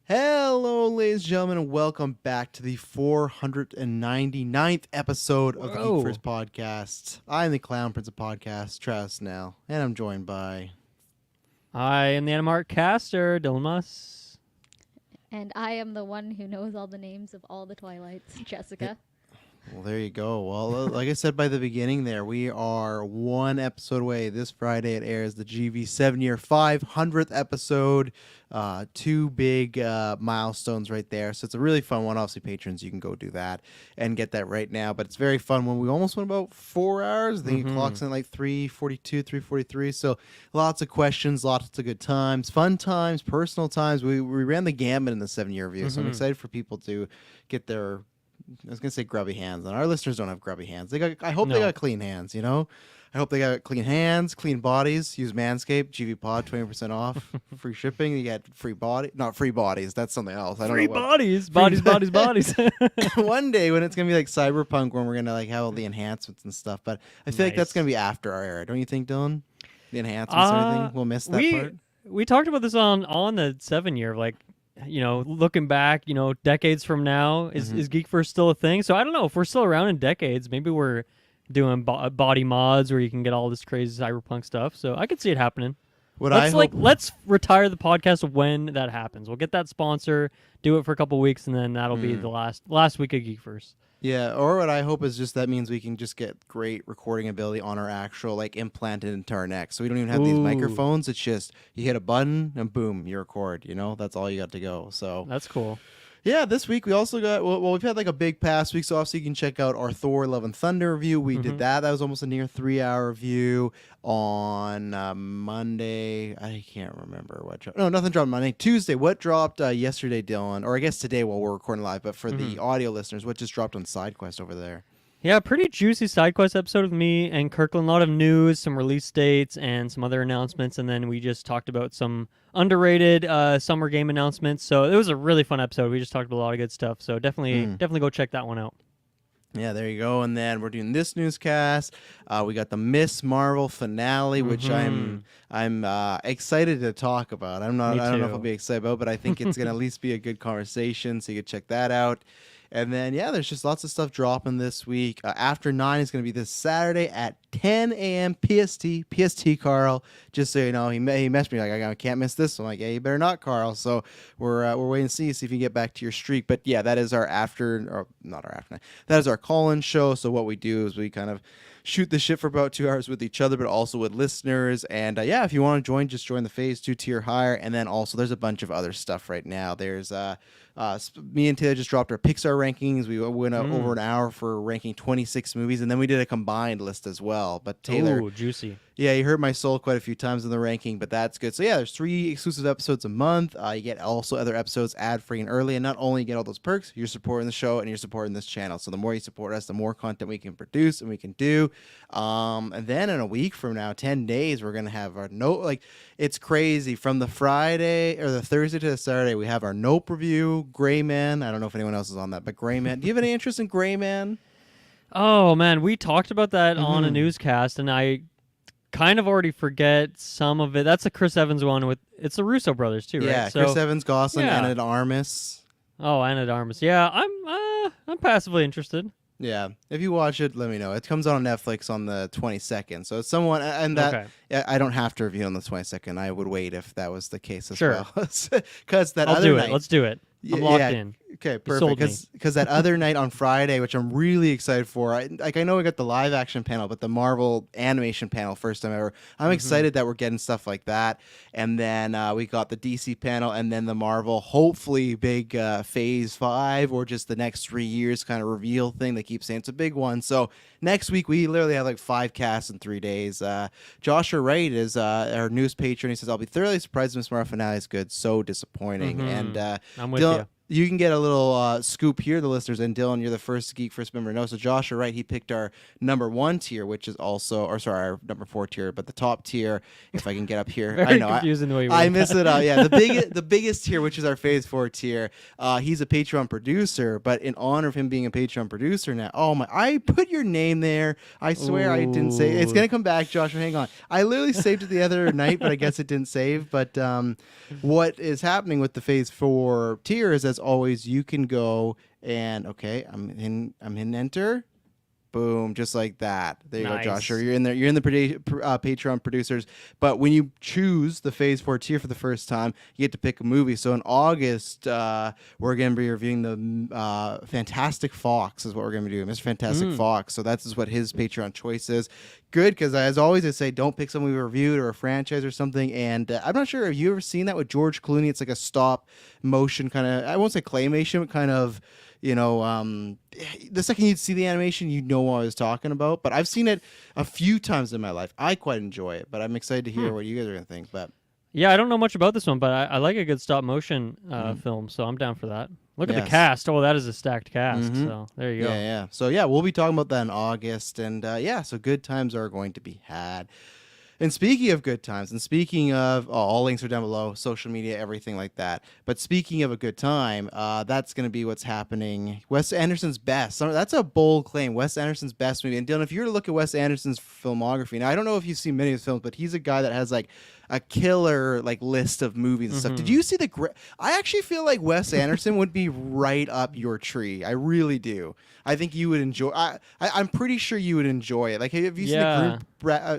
Hello, ladies and gentlemen, and welcome back to the 499th episode of the Whoa. GeekVerse podcast. I'm the Clown Prince of Podcasts, Travis Snell, and I'm joined by... I am the Animart caster, Dylan Muss. And I am the one who knows all the names of all the Twilights, Jessica. Well, there you go. Well, like I said by the beginning there, we are one episode away. This Friday it airs the GV 7-year 500th episode. Two big milestones right there. So it's a really fun one. Obviously, patrons, you can go do that and get that right now. But it's very fun one. We almost went about 4 hours. I think it clocks in at like 3:42, 3:43. So lots of questions, lots of good times, fun times, personal times. We ran the gamut in the 7-year review. So I'm excited for people to get their... I was gonna say grubby hands, and our listeners don't have grubby hands. I hope they got clean hands. You know, I hope they got clean hands, clean bodies. Use Manscaped, GVPOD, 20% off, free shipping. You get free body, not free bodies. That's something else. I don't Free know. bodies. One day when it's gonna be like Cyberpunk, when we're gonna like have all the enhancements and stuff. But I feel like that's gonna be after our era, don't you think, Dylan? The enhancements and everything. We'll miss that part. We talked about this on the 7-year, like, you know, looking back, you know, decades from now, is GeekVerse still a thing? So I don't know if we're still around in decades. Maybe we're doing body mods where you can get all this crazy cyberpunk stuff. So I could see it happening. Let's retire the podcast when that happens. We'll get that sponsor, do it for a couple weeks, and then that'll be the last week of GeekVerse. Yeah, or what I hope is just that means we can just get great recording ability on our actual, like, implanted into our neck. So we don't even have these microphones. It's just you hit a button and boom, you record. You know, that's all you got to go. So That's cool. yeah, this week we also got, well, we've had like a big past week, so obviously you can check out our Thor Love and Thunder review. We did that. That was almost a near 3-hour review on Monday. I can't remember what dropped. No, nothing dropped Monday. Tuesday, what dropped yesterday, Dylan? Or I guess today while we're recording live, but for the audio listeners, what just dropped on SideQuest over there? Yeah, pretty juicy SideQuest episode with me and Kirklin. A lot of news, some release dates, and some other announcements. And then we just talked about some underrated summer game announcements. So it was a really fun episode. We just talked about a lot of good stuff. So definitely go check that one out. Yeah, there you go. And then we're doing this newscast. We got the Miss Marvel finale, which I'm excited to talk about. I don't know if I'll be excited about, but I think it's gonna at least be a good conversation. So you can check that out. And then, yeah, there's just lots of stuff dropping this week. After 9 is going to be this Saturday at 10 a.m. PST, Carl. Just so you know, he messaged me like, I can't miss this. I'm like, yeah, you better not, Carl. So we're waiting to see if you can get back to your streak. But yeah, that is our not our after 9. That is our call-in show. So what we do is we kind of shoot the shit for about 2 hours with each other, but also with listeners. And yeah, if you want to join, just join the phase 2 tier higher. And then also there's a bunch of other stuff right now. There's me and Taylor just dropped our Pixar rankings. We went over an hour for ranking 26 movies, and then we did a combined list as well. But Taylor, juicy. Yeah, you hurt my soul quite a few times in the ranking, but that's good. So yeah, there's 3 exclusive episodes a month. You get also other episodes ad-free and early, and not only you get all those perks, you're supporting the show and you're supporting this channel. So the more you support us, the more content we can produce and we can do. And then in a week from now, 10 days, we're gonna have our Nope. Like, it's crazy. From the Friday or the Thursday to the Saturday, we have our Nope review. Gray Man. I don't know if anyone else is on that, but Gray Man. Do you have any interest in Gray Man? Oh man, we talked about that on a newscast, and I kind of already forget some of it. That's a Chris Evans one it's the Russo brothers too, right? Yeah, so, Chris Evans, Gosling, Anna de Armas. Oh, Anna de Armas. Yeah, I'm passively interested. Yeah, if you watch it, let me know. It comes out on Netflix on the 22nd, so it's someone, and that I don't have to review on the 22nd. I would wait if that was the case as well. Because that other night, let's do it. I'm locked in. Okay, perfect. Because that other night on Friday, which I'm really excited for, I know we got the live action panel, but the Marvel animation panel, first time ever. I'm excited that we're getting stuff like that. And then we got the DC panel, and then the Marvel, hopefully big Phase 5 or just the next 3 years kind of reveal thing. They keep saying it's a big one. So next week, we literally have like 5 casts in 3 days. Joshua Wright is our newest patron. He says, I'll be thoroughly surprised Miss Marvel finale is good. So disappointing. And I'm with you. you can get a little scoop here, the listeners, and Dylan, you're the first Geek First member to know. So Josh, you're right. He picked our number 1 tier, which is also, our number 4 tier, but the top tier, if I can get up here. Very I know. confusing the way you I word miss that. it out. Yeah, the biggest tier, which is our Phase 4 tier. He's a Patreon producer, but in honor of him being a Patreon producer now, I put your name there. I swear I didn't say it. It's gonna come back, Joshua. Hang on. I literally saved it the other night, but I guess it didn't save. But what is happening with the Phase 4 tier is, as always, you can go and I'm in enter. Boom, just like that. There you Nice. go, Joshua. You're in there. You're in the Patreon producers. But when you choose the Phase 4 tier for the first time, you get to pick a movie. So in August, we're going to be reviewing the Fantastic Fox is what we're going to be doing. Mr. Fantastic Fox. So that's what his Patreon choice is. Good, because as always, I say don't pick something we reviewed or a franchise or something. And I'm not sure, have you ever seen that with George Clooney? It's like a stop motion kind of, I won't say claymation, but kind of, the second you'd see the animation, you'd know what I was talking about. But I've seen it a few times in my life. I quite enjoy it, but I'm excited to hear what you guys are going to think. But Yeah, I don't know much about this one, but I like a good stop motion film, so I'm down for that. Look at the cast. Oh, that is a stacked cast. So there you go. Yeah. So we'll be talking about that in August. And so good times are going to be had. And speaking of good times, and speaking of, all links are down below, social media, everything like that. But speaking of a good time, that's going to be what's happening. Wes Anderson's best. That's a bold claim. Wes Anderson's best movie. And Dylan, if you were to look at Wes Anderson's filmography, now I don't know if you've seen many of his films, but he's a guy that has like a killer list of movies and stuff. Did you see I actually feel like Wes Anderson would be right up your tree. I really do. I think you would enjoy. I'm pretty sure you would enjoy it. Like, have you seen the Grand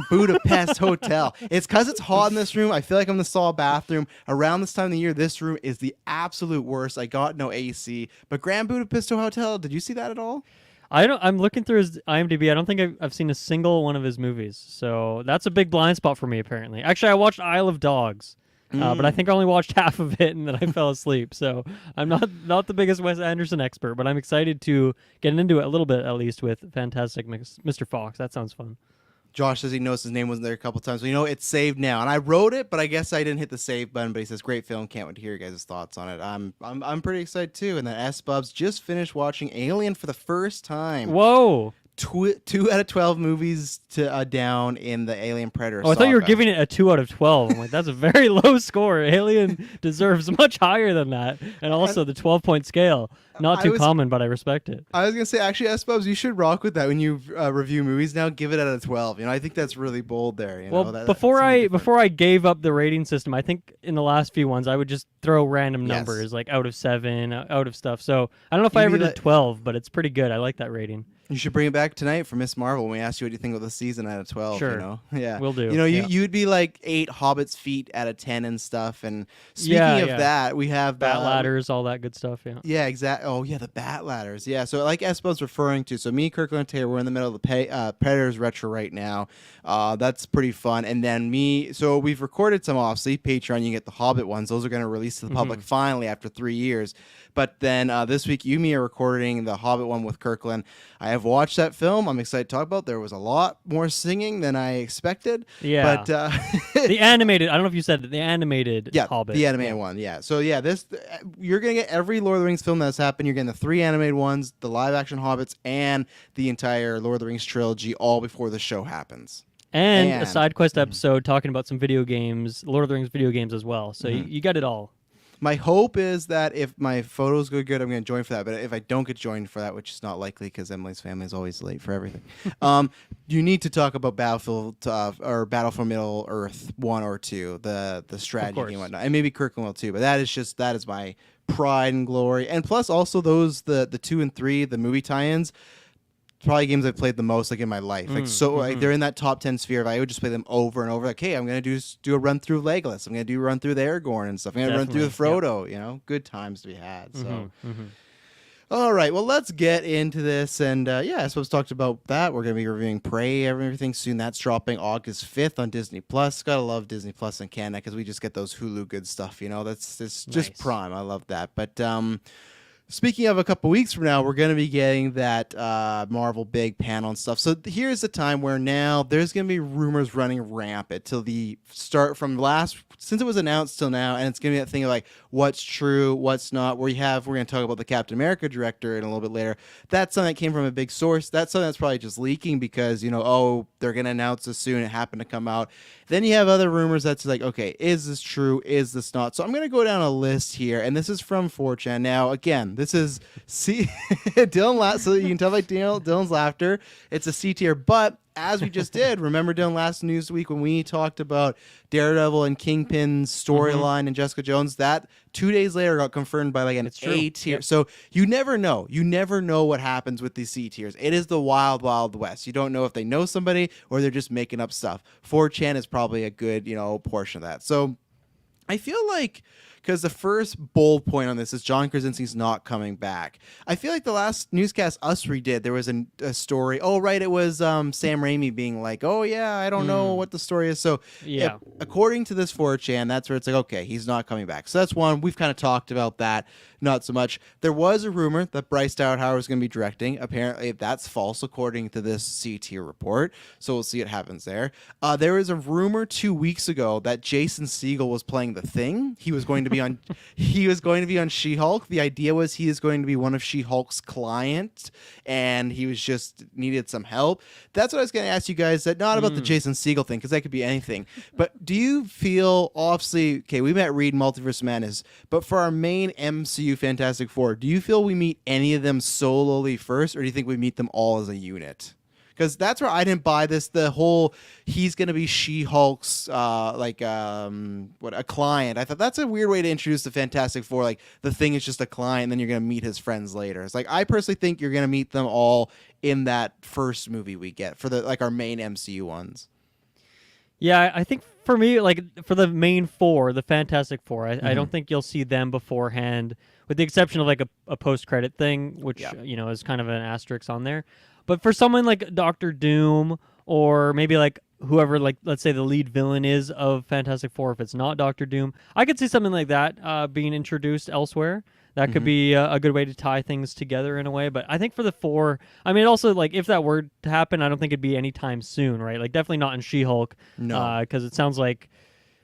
Budapest Hotel? It's because it's hot in this room. I feel like I'm in the stall bathroom. Around this time of the year, this room is the absolute worst. I got no AC. But Grand Budapest Hotel, did you see that at all? I'm looking through his IMDb. I don't think I've seen a single one of his movies. So that's a big blind spot for me, apparently. Actually, I watched Isle of Dogs. But I think I only watched half of it and then I fell asleep. So I'm not the biggest Wes Anderson expert, but I'm excited to get into it a little bit, at least, with Fantastic Mr. Fox. That sounds fun. Josh says he knows his name wasn't there a couple times. Well, it's saved now, and I wrote it, but I guess I didn't hit the save button. But he says, "Great film, can't wait to hear your guys' thoughts on it." I'm pretty excited too. And then S Bubs just finished watching Alien for the first time. Whoa! 2 out of 12 movies to down in the Alien Predator. Oh, I thought you were giving it a 2 out of 12. I'm like, that's a very low score. Alien deserves much higher than that, and also the 12-point scale. Not too common, but I respect it. I was gonna say, actually, S-Bubs, you should rock with that when you review movies now. Give it out of 12. I think that's really bold there. Before I gave up the rating system, I think in the last few ones I would just throw random numbers like out of 7, out of stuff. So I don't know if I ever did 12, but it's pretty good. I like that rating. You should bring it back tonight for Miss Marvel when we ask you what you think of the season out of 12. Sure. Yeah. Will do. You'd be like 8 Hobbit's feet out of 10 and stuff. And speaking of that, we have bat ladders, all that good stuff. Yeah. Yeah, exactly. Oh, yeah, the bat ladders. Yeah. So like Espo's referring to. So me, Kirklin, and Taylor, we're in the middle of the Predators Retro right now. That's pretty fun. And then so we've recorded some off-sleep Patreon. You can get the Hobbit ones. Those are going to release to the public finally after 3 years. But then this week, you and me are recording the Hobbit one with Kirklin. I have watched that film. I'm excited to talk about. There was a lot more singing than I expected. Yeah. But the animated, I don't know if you said it, the animated Hobbit. The animated one, yeah. So yeah, you're going to get every Lord of the Rings film that's happened. You're getting the 3 animated ones, the live action Hobbits, and the entire Lord of the Rings trilogy all before the show happens. And a side quest episode talking about some video games, Lord of the Rings video games as well. So you got it all. My hope is that if my photos go good, I'm going to join for that. But if I don't get joined for that, which is not likely because Emily's family is always late for everything, you need to talk about Battlefield Battlefield Middle Earth 1 or 2, the strategy and whatnot, and maybe Kirkland will too. But that is my pride and glory, and plus also those the 2 and 3, the movie tie-ins. Probably games I've played the most in my life. They're in that top 10 sphere. If I would just play them over and over, like, hey, I'm gonna do a run through Legolas. I'm gonna do a run through the Aragorn and stuff. I'm gonna run through the Frodo. Yep. Good times to be had. So, all right, well, let's get into this. And I suppose talked about that. We're gonna be reviewing Prey, everything soon. That's dropping August 5th on Disney Plus. Gotta love Disney Plus in Canada because we just get those Hulu good stuff. That's just prime. I love that. But Speaking of a couple weeks from now, we're going to be getting that Marvel big panel and stuff. So here's the time where now there's going to be rumors running rampant till the start from since it was announced till now, and it's going to be that thing of like what's true, what's not. We're going to talk about the Captain America director in a little bit later. That's something that came from a big source. That's something that's probably just leaking because they're going to announce this soon. It happened to come out. Then you have other rumors that's like, okay, is this true? Is this not? So I'm going to go down a list here, and this is from 4chan. Now, again, this is Dylan. So you can tell by Dylan's laughter, it's a C tier. But as we just did, remember Dylan last news week when we talked about Daredevil and Kingpin's storyline and Jessica Jones, that 2 days later got confirmed by like an A tier. Yep. So you never know. You never know what happens with these C tiers. It is the wild, wild west. You don't know if they know somebody or they're just making up stuff. 4chan is probably a good, portion of that. So I feel like, because the first bold point on this is John Krasinski's not coming back. I feel like the last newscast us redid, there was a story. Oh, right, it was Sam Raimi being like, oh, yeah, I don't know what the story is. So, yeah, according to this 4chan, that's where it's like, okay, he's not coming back. So that's one. We've kind of talked about that. Not so much. There was a rumor that Bryce Dallas Howard was going to be directing. Apparently, that's false, according to this C tier report. So we'll see what happens there. There was a rumor 2 weeks ago that Jason Segel was playing The Thing. He was going to be on. He was going to be on She-Hulk. The idea was he is going to be one of She-Hulk's clients, and he was just needed some help. That's what I was going to ask you guys. That not about the Jason Segel thing, because that could be anything. But do you feel, obviously, okay, we met Reed Multiverse Madness, but for our main MCU Fantastic Four, do you feel we meet any of them solely first, or do you think we meet them all as a unit? Because that's where I didn't buy this. The whole he's going to be She-Hulk's a client. I thought that's a weird way to introduce the Fantastic Four. Like the Thing is just a client, and then you're going to meet his friends later. It's like I personally think you're going to meet them all in that first movie we get for our main MCU ones. Yeah, I think for me, like for the main four, the Fantastic Four, I don't think you'll see them beforehand, with the exception of like a post-credit thing, which is kind of an asterisk on there. But for someone like Doctor Doom, or maybe like whoever, like let's say the lead villain is of Fantastic Four, if it's not Doctor Doom, I could see something like that being introduced elsewhere. That could be a good way to tie things together in a way. But I think for the four, I mean, also, like, if that were to happen, I don't think it'd be anytime soon, right? Like, definitely not in She-Hulk. No. Because it sounds like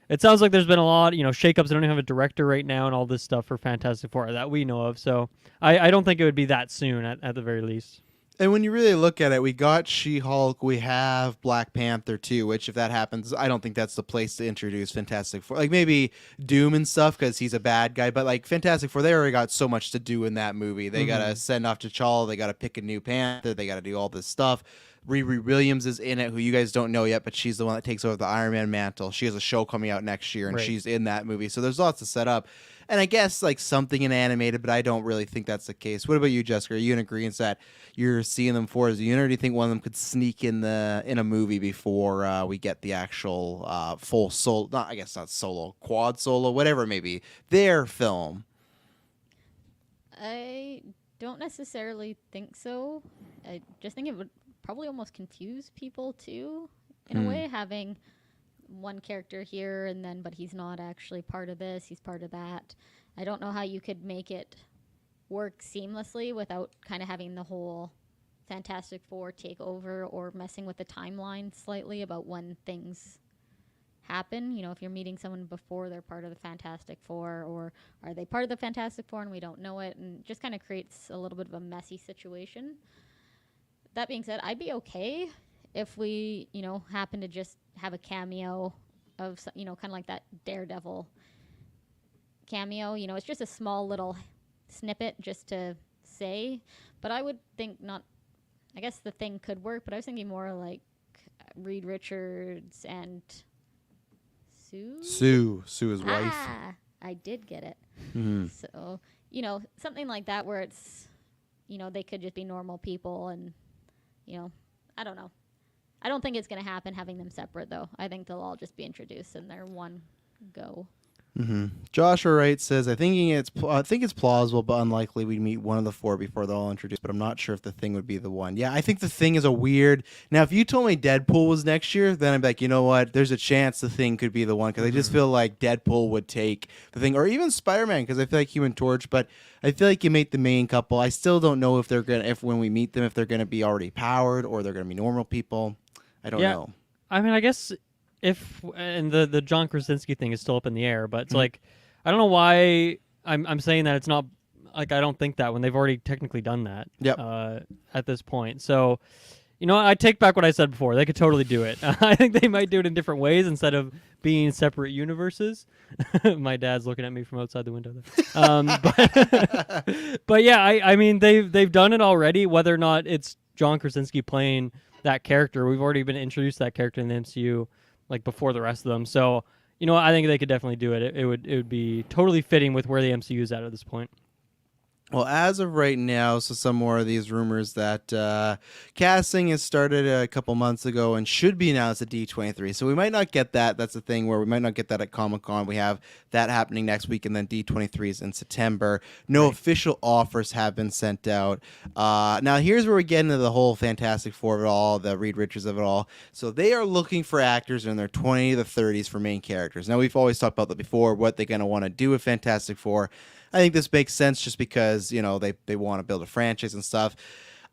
there's been a lot, shakeups. They don't even have a director right now and all this stuff for Fantastic Four that we know of. So I don't think it would be that soon at the very least. And when you really look at it, we got She-Hulk, we have Black Panther too, which if that happens, I don't think that's the place to introduce Fantastic Four. Like maybe Doom and stuff because he's a bad guy, but like Fantastic Four, they already got so much to do in that movie. They got to send off T'Challa, they got to pick a new Panther, they got to do all this stuff. Riri Williams is in it, who you guys don't know yet, but she's the one that takes over the Iron Man mantle. She has a show coming out next year, and she's in that movie. So there's lots to set up. And I guess like something in animated, but I don't really think that's the case. What about you, Jessica? Are you in agreement that you're seeing them for as a unit, or do you think one of them could sneak in a movie before we get the actual full solo? Not solo, quad solo, whatever it may be, their film. I don't necessarily think so. I just think it would probably almost confuse people too, in a way, having one character here but he's not actually part of this, he's part of that. I don't know how you could make it work seamlessly without kind of having the whole Fantastic Four take over or messing with the timeline slightly about when things happen. If you're meeting someone before they're part of the Fantastic Four, or are they part of the Fantastic Four and we don't know it, and just kind of creates a little bit of a messy situation. That being said, I'd be okay if we, happen to just have a cameo of, kind of like that Daredevil cameo. It's just a small little snippet just to say. But I would think not. I guess the Thing could work, but I was thinking more like Reed Richards and Sue, his wife. I did get it. So, something like that where it's, they could just be normal people and, I don't know. I don't think it's going to happen having them separate, though. I think they'll all just be introduced in their one go. Joshua Wright says, I think it's plausible, but unlikely we'd meet one of the four before they're all introduced. But I'm not sure if the Thing would be the one. Yeah, I think the Thing is a weird. Now, if you told me Deadpool was next year, then I'd be like, you know what? There's a chance the Thing could be the one because I just feel like Deadpool would take the Thing, or even Spider-Man because I feel like Human Torch. But I feel like you meet the main couple. I still don't know if when we meet them, if they're gonna be already powered or they're gonna be normal people. I don't know. I mean, I guess and the John Krasinski thing is still up in the air, but it's like I don't know why I'm saying that it's not like I don't think that when they've already technically done that at this point. So, I take back what I said before. They could totally do it. I think they might do it in different ways instead of being separate universes. My dad's looking at me from outside the window there. But yeah, I mean they've done it already. Whether or not it's John Krasinski playing that character, we've already been introduced to that character in the MCU like before the rest of them. So, I think they could definitely do it. It would be totally fitting with where the MCU is at this point. Well, as of right now, so some more of these rumors that casting has started a couple months ago and should be announced at D23. So we might not get that. That's the thing where we might not get that at Comic-Con. We have that happening next week, and then D23 is in September. No official offers have been sent out. Now, here's where we get into the whole Fantastic Four of it all, the Reed Richards of it all. So they are looking for actors in their 20s to 30s for main characters. Now, we've always talked about that before, what they're going to want to do with Fantastic Four. I think this makes sense just because, they want to build a franchise and stuff.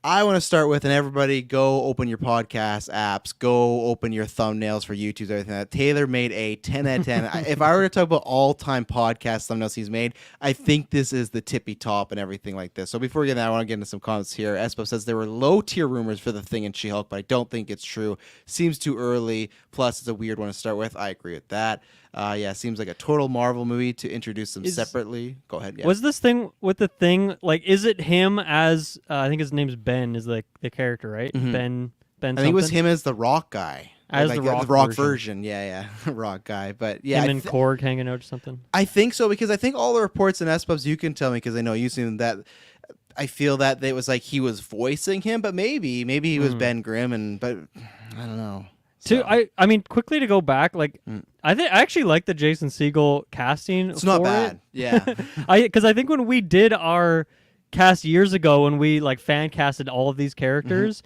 I want to start with, and everybody go open your podcast apps, go open your thumbnails for YouTube, everything like that. Taylor made a 10 out of 10. If I were to talk about all-time podcast thumbnails he's made, I think this is the tippy top and everything like this. So before we get into that, I want to get into some comments here. Espo says there were low-tier rumors for the Thing and She-Hulk, but I don't think it's true. Seems too early. Plus, it's a weird one to start with. I agree with that. Seems like a total Marvel movie to introduce them separately. Go ahead. Yeah. Was this thing with the Thing, like, is it him as, I think his name's Ben is like the character, right? Mm-hmm. Ben I think it was him as the Rock guy. As like the Rock version. Yeah. Rock guy. But yeah. Him and Korg hanging out or something? I think so, because I think all the reports and SPubs, you can tell me because I know you've seen that. I feel that it was like he was voicing him, but maybe he was Ben Grimm, but I don't know. So. I mean, quickly to go back, like I actually like the Jason Segel casting. It's not bad, yeah. Because I think when we did our cast years ago, when we like fan casted all of these characters,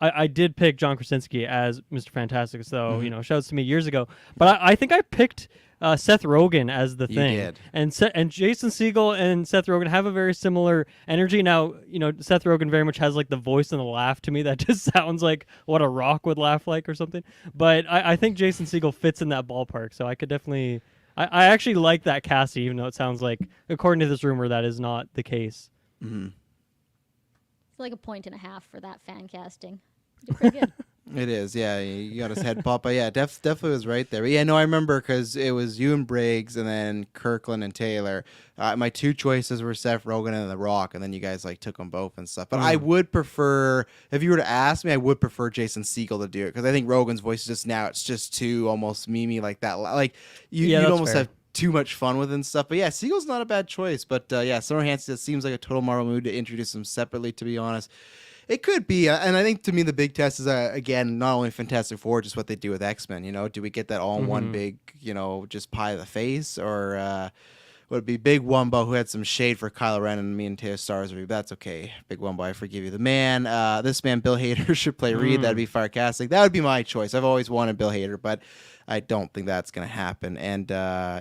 I did pick John Krasinski as Mr. Fantastic. So shouts to me years ago. But I think I picked Seth Rogen as the Thing. You did. And Jason Segel and Seth Rogen have a very similar energy. Now, Seth Rogen very much has like the voice and the laugh to me that just sounds like what a Rock would laugh like or something. But I think Jason Segel fits in that ballpark. So I could definitely... I actually like that casting, even though it sounds like, according to this rumor, that is not the case. Mm-hmm. It's like a 1.5 for that fan casting. You did pretty good. It is, yeah. You got his head pop, but yeah, definitely was right there. But yeah, no, I remember because it was you and Briggs, and then Kirklin and Taylor. My two choices were Seth Rogen and The Rock, and then you guys like took them both and stuff. But I would prefer, if you were to ask me, I would prefer Jason Segel to do it because I think Rogen's voice is just now it's just too almost memey like that. Like you'd almost have too much fun with it and stuff. But yeah, Segel's not a bad choice. But Summer Hansen seems like a total Marvel movie to introduce them separately. To be honest. It could be, and I think to me the big test is again not only Fantastic Four, just what they do with X-Men. Do we get that all in one big, just pie of the face, or would it be Big Wumbo who had some shade for Kylo Ren and me and Taylor Stars review? That's okay, Big Wumbo, I forgive you. The man, this man Bill Hader should play Reed. That'd be fire casting. That would be my choice. I've always wanted Bill Hader, but I don't think that's going to happen. And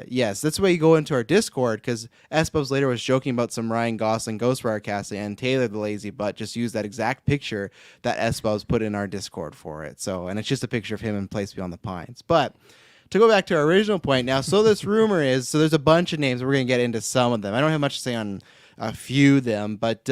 yes, that's why you go into our Discord, because Espos later was joking about some Ryan Gosling Ghost Rider casting, and Taylor the lazy butt just used that exact picture that Espos put in our Discord for it. So, and it's just a picture of him in Place Beyond the Pines. But to go back to our original point now, so this rumor is, so there's a bunch of names. We're going to get into some of them. I don't have much to say on a few of them, but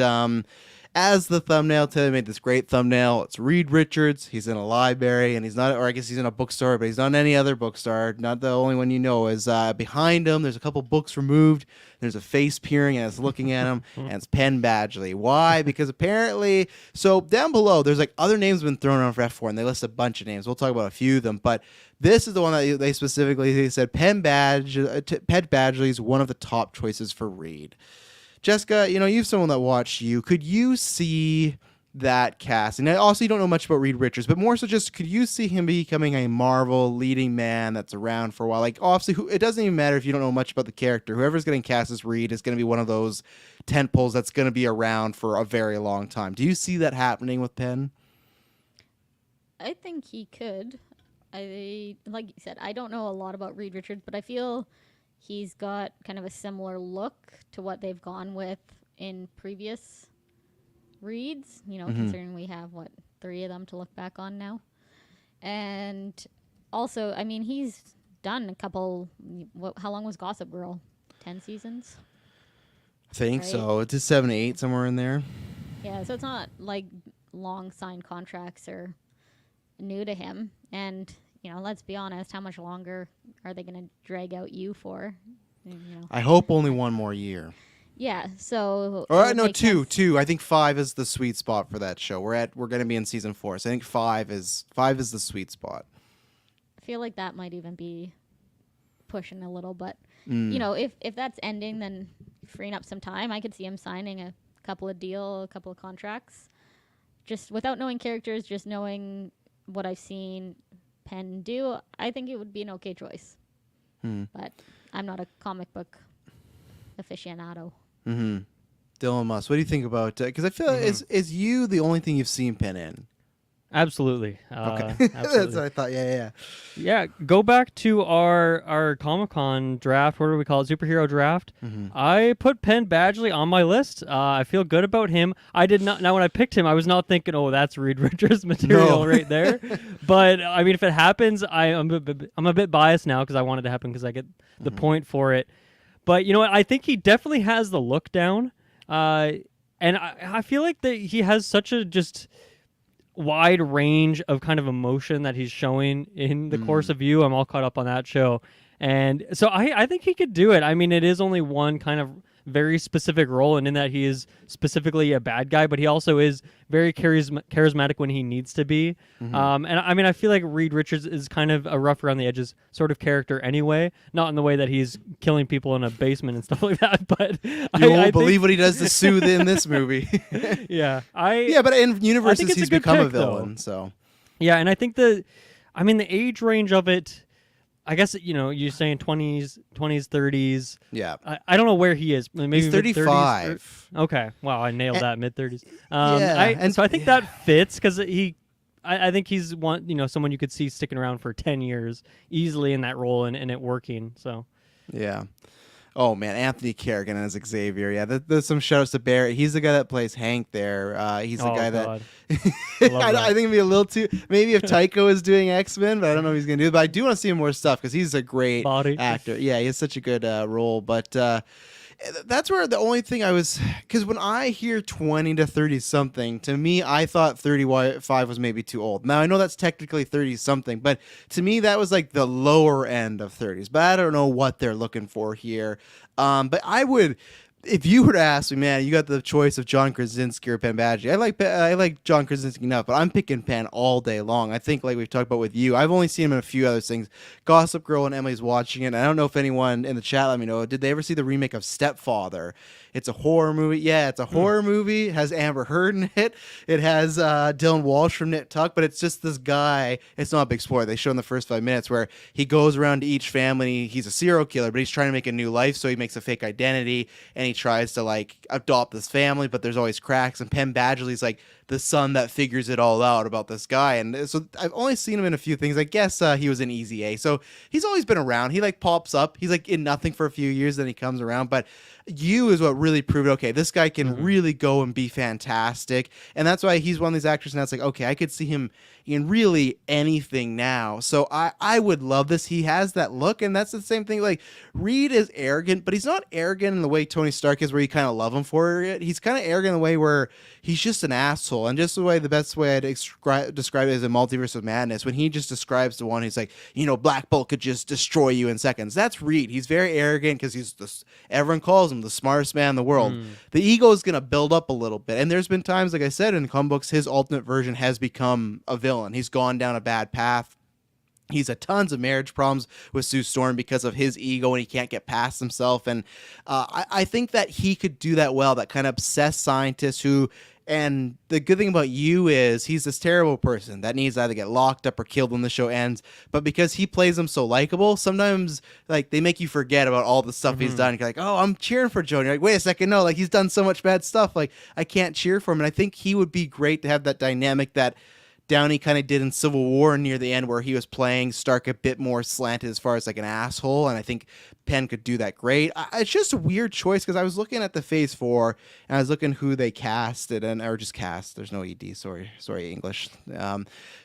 as the thumbnail, Taylor made this great thumbnail. It's Reed Richards. He's in a library, and he's not, or I guess he's in a bookstore, but he's not in any other bookstore. Not the only one is behind him. There's a couple books removed. There's a face peering, and it's looking at him, and it's Penn Badgley. Why? Because apparently, so down below, there's like other names been thrown around for F4, and they list a bunch of names. We'll talk about a few of them, but this is the one that they specifically said Penn Badgley is one of the top choices for Reed. Jessica, you've someone that watched you. Could you see that cast? And also, you don't know much about Reed Richards, but more so just, could you see him becoming a Marvel leading man that's around for a while? Like, obviously, it doesn't even matter if you don't know much about the character. Whoever's getting cast as Reed is going to be one of those tentpoles that's going to be around for a very long time. Do you see that happening with Penn? I think he could. Like you said, I don't know a lot about Reed Richards, but I feel he's got kind of a similar look to what they've gone with in previous Reeds, considering we have 3 of them to look back on now. And also, I mean, he's done a couple. How long was Gossip Girl? 10 seasons? I think right? so. It's a 7 to 8, somewhere in there. Yeah, so it's not like long signed contracts are new to him. And, let's be honest, how much longer are they going to drag out you for? I hope only one more year. Yeah, so... Or no, two. I think 5 is the sweet spot for that show. We're going to be in season 4, so I think 5 is the sweet spot. I feel like that might even be pushing a little, but if that's ending, then freeing up some time, I could see him signing a couple of contracts, just without knowing characters, just knowing what I've seen Penn do. I think it would be an okay choice, but I'm not a comic book aficionado. Mm-hmm. Dylan Musk, what do you think about? Because I feel is you the only thing you've seen Penn in? Absolutely. Okay, absolutely. That's what I thought. Yeah. Go back to our Comic-Con draft. What do we call it? Superhero draft. I put Penn Badgley on my list. I feel good about him. I did not. Now, when I picked him, I was not thinking, "Oh, that's Reed Richards material right there." But I mean, if it happens, I'm a bit biased now because I want it to happen because I get the point for it. But you know what? I think he definitely has the look down, and I feel like that he has such a just wide range of kind of emotion that he's showing in the course of You. I'm all caught up on that show. And so I think he could do it. I mean, it is only one kind of very specific role, and in that he is specifically a bad guy, but he also is very charismatic when he needs to be. And I mean, I feel like Reed Richards is kind of a rough around the edges sort of character anyway, not in the way that he's killing people in a basement and stuff like that, but you won't believe what he does to Soothe in this movie. But in universes he's become a villain, so. Yeah, and I think the age range of it, I guess, you're saying 20s, 30s. Yeah. I don't know where he is. Maybe he's 35. Okay. Wow, I nailed that, mid-30s. So I think that fits because I think he's someone you could see sticking around for 10 years easily in that role and it working. So. Yeah. Oh, man, Anthony Kerrigan as Xavier. Yeah, there's some shout-outs to Barrett. He's the guy that plays Hank there. He's the guy that... I think it'd be a little too... Maybe if Tycho is doing X-Men, but I don't know if he's going to do it. But I do want to see him more stuff because he's a great actor. Yeah, he has such a good role. But that's where the only thing I was... Because when I hear 20 to 30-something, to me, I thought 35 was maybe too old. Now, I know that's technically 30-something, but to me, that was like the lower end of 30s. But I don't know what they're looking for here. But I would... If you were to ask me, man, you got the choice of John Krasinski or Penn Badgley. I like John Krasinski enough, but I'm picking Penn all day long. I think, like we've talked about with you, I've only seen him in a few other things. Gossip Girl and Emily's watching it. And I don't know if anyone in the chat let me know. Did they ever see the remake of Stepfather? It's a horror movie. Yeah, it's a horror movie. It has Amber Heard in it. It has Dylan Walsh from Nip Tuck, but it's just this guy. It's not a big spoiler. They show in the first 5 minutes where he goes around to each family. He's a serial killer, but he's trying to make a new life, so he makes a fake identity, and he tries to like adopt this family, but there's always cracks. And Penn Badgley's like the son that figures it all out about this guy. And so I've only seen him in a few things. I guess he was in Easy A, so he's always been around. He like pops up. He's like in nothing for a few years, then he comes around. But You is what really proved, okay, this guy can really go and be fantastic. And that's why he's one of these actors now. It's like, okay, I could see him in really anything now. So I would love this. He has that look, and that's the same thing. Like, Reed is arrogant, but he's not arrogant in the way Tony Stark is, where you kind of love him for it. He's kind of arrogant in the way where he's just an asshole. And just the best way I'd describe it is in Multiverse of Madness, when he just describes the one who's like, Black Bolt could just destroy you in seconds. That's Reed. He's very arrogant because everyone calls him the smartest man in the world. The ego is going to build up a little bit. And there's been times, like I said, in comic books, his ultimate version has become a villain. He's gone down a bad path. He's had tons of marriage problems with Sue Storm because of his ego and he can't get past himself. And I think that he could do that well, that kind of obsessed scientist who, and the good thing about you is he's this terrible person that needs to either get locked up or killed when the show ends. But because he plays him so likable, sometimes like they make you forget about all the stuff he's done. You're like, oh, I'm cheering for Joe. And you're like, wait a second, no, like he's done so much bad stuff. Like I can't cheer for him. And I think he would be great to have that dynamic that Downey kind of did in Civil War near the end, where he was playing Stark a bit more slanted as far as like an asshole, and I think Penn could do that great. It's just a weird choice because I was looking at the Phase 4 and I was looking who they casted or just cast. There's no ED. Sorry, English.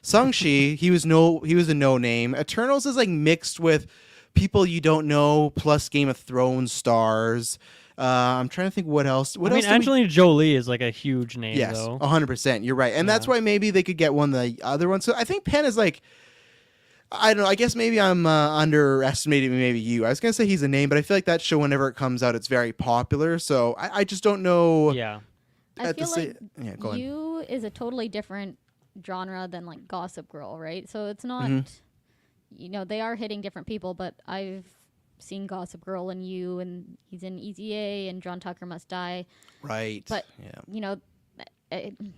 Sung-Shi, he was a no name. Eternals is like mixed with people you don't know plus Game of Thrones stars. I'm trying to think what else. I mean, Angelina Jolie is like a huge name, yes, though. 100%. You're right. And that's why maybe they could get one of the other ones. So I think Penn is like, I don't know. I guess maybe I'm underestimating maybe you. I was going to say he's a name, but I feel like that show, whenever it comes out, it's very popular. So I just don't know. Yeah. I feel like You is a totally different genre than like Gossip Girl, right? So it's not, they are hitting different people, but I've seen Gossip Girl and You, and he's in Easy A and John Tucker Must Die. Right. But,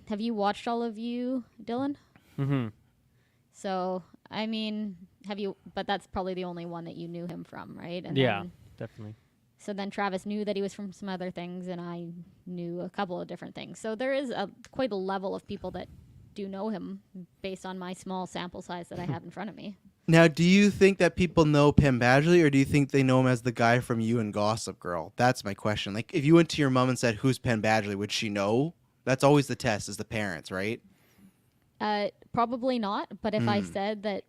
have you watched all of You, Dylan? Mm-hmm. So, I mean, but that's probably the only one that you knew him from, right? And yeah, then, definitely. So then Travis knew that he was from some other things, and I knew a couple of different things. So there is quite a level of people that do know him based on my small sample size that I have in front of me. Now, do you think that people know Penn Badgley, or do you think they know him as the guy from You and Gossip Girl? That's my question. Like, if you went to your mom and said, who's Penn Badgley, would she know? That's always the test, is the parents, right? Probably not. But if I said that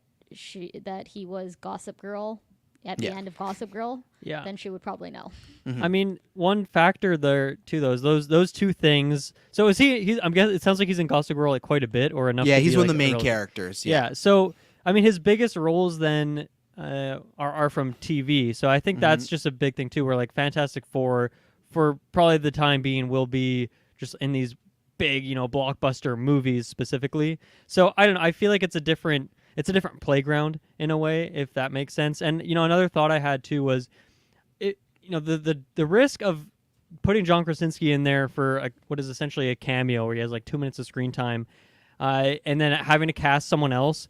he was Gossip Girl at the end of Gossip Girl, then she would probably know. I mean, one factor there to those two things. So is he? I'm guessing it sounds like he's in Gossip Girl like quite a bit, or enough. Yeah, he's one of the main characters. Yeah. So I mean, his biggest roles then are from TV. So I think that's just a big thing too. Where like Fantastic Four, for probably the time being, will be just in these big, blockbuster movies specifically. So I don't know. I feel like it's a different playground in a way, if that makes sense. And another thought I had too was, the risk of putting John Krasinski in there for what is essentially a cameo where he has like 2 minutes of screen time, and then having to cast someone else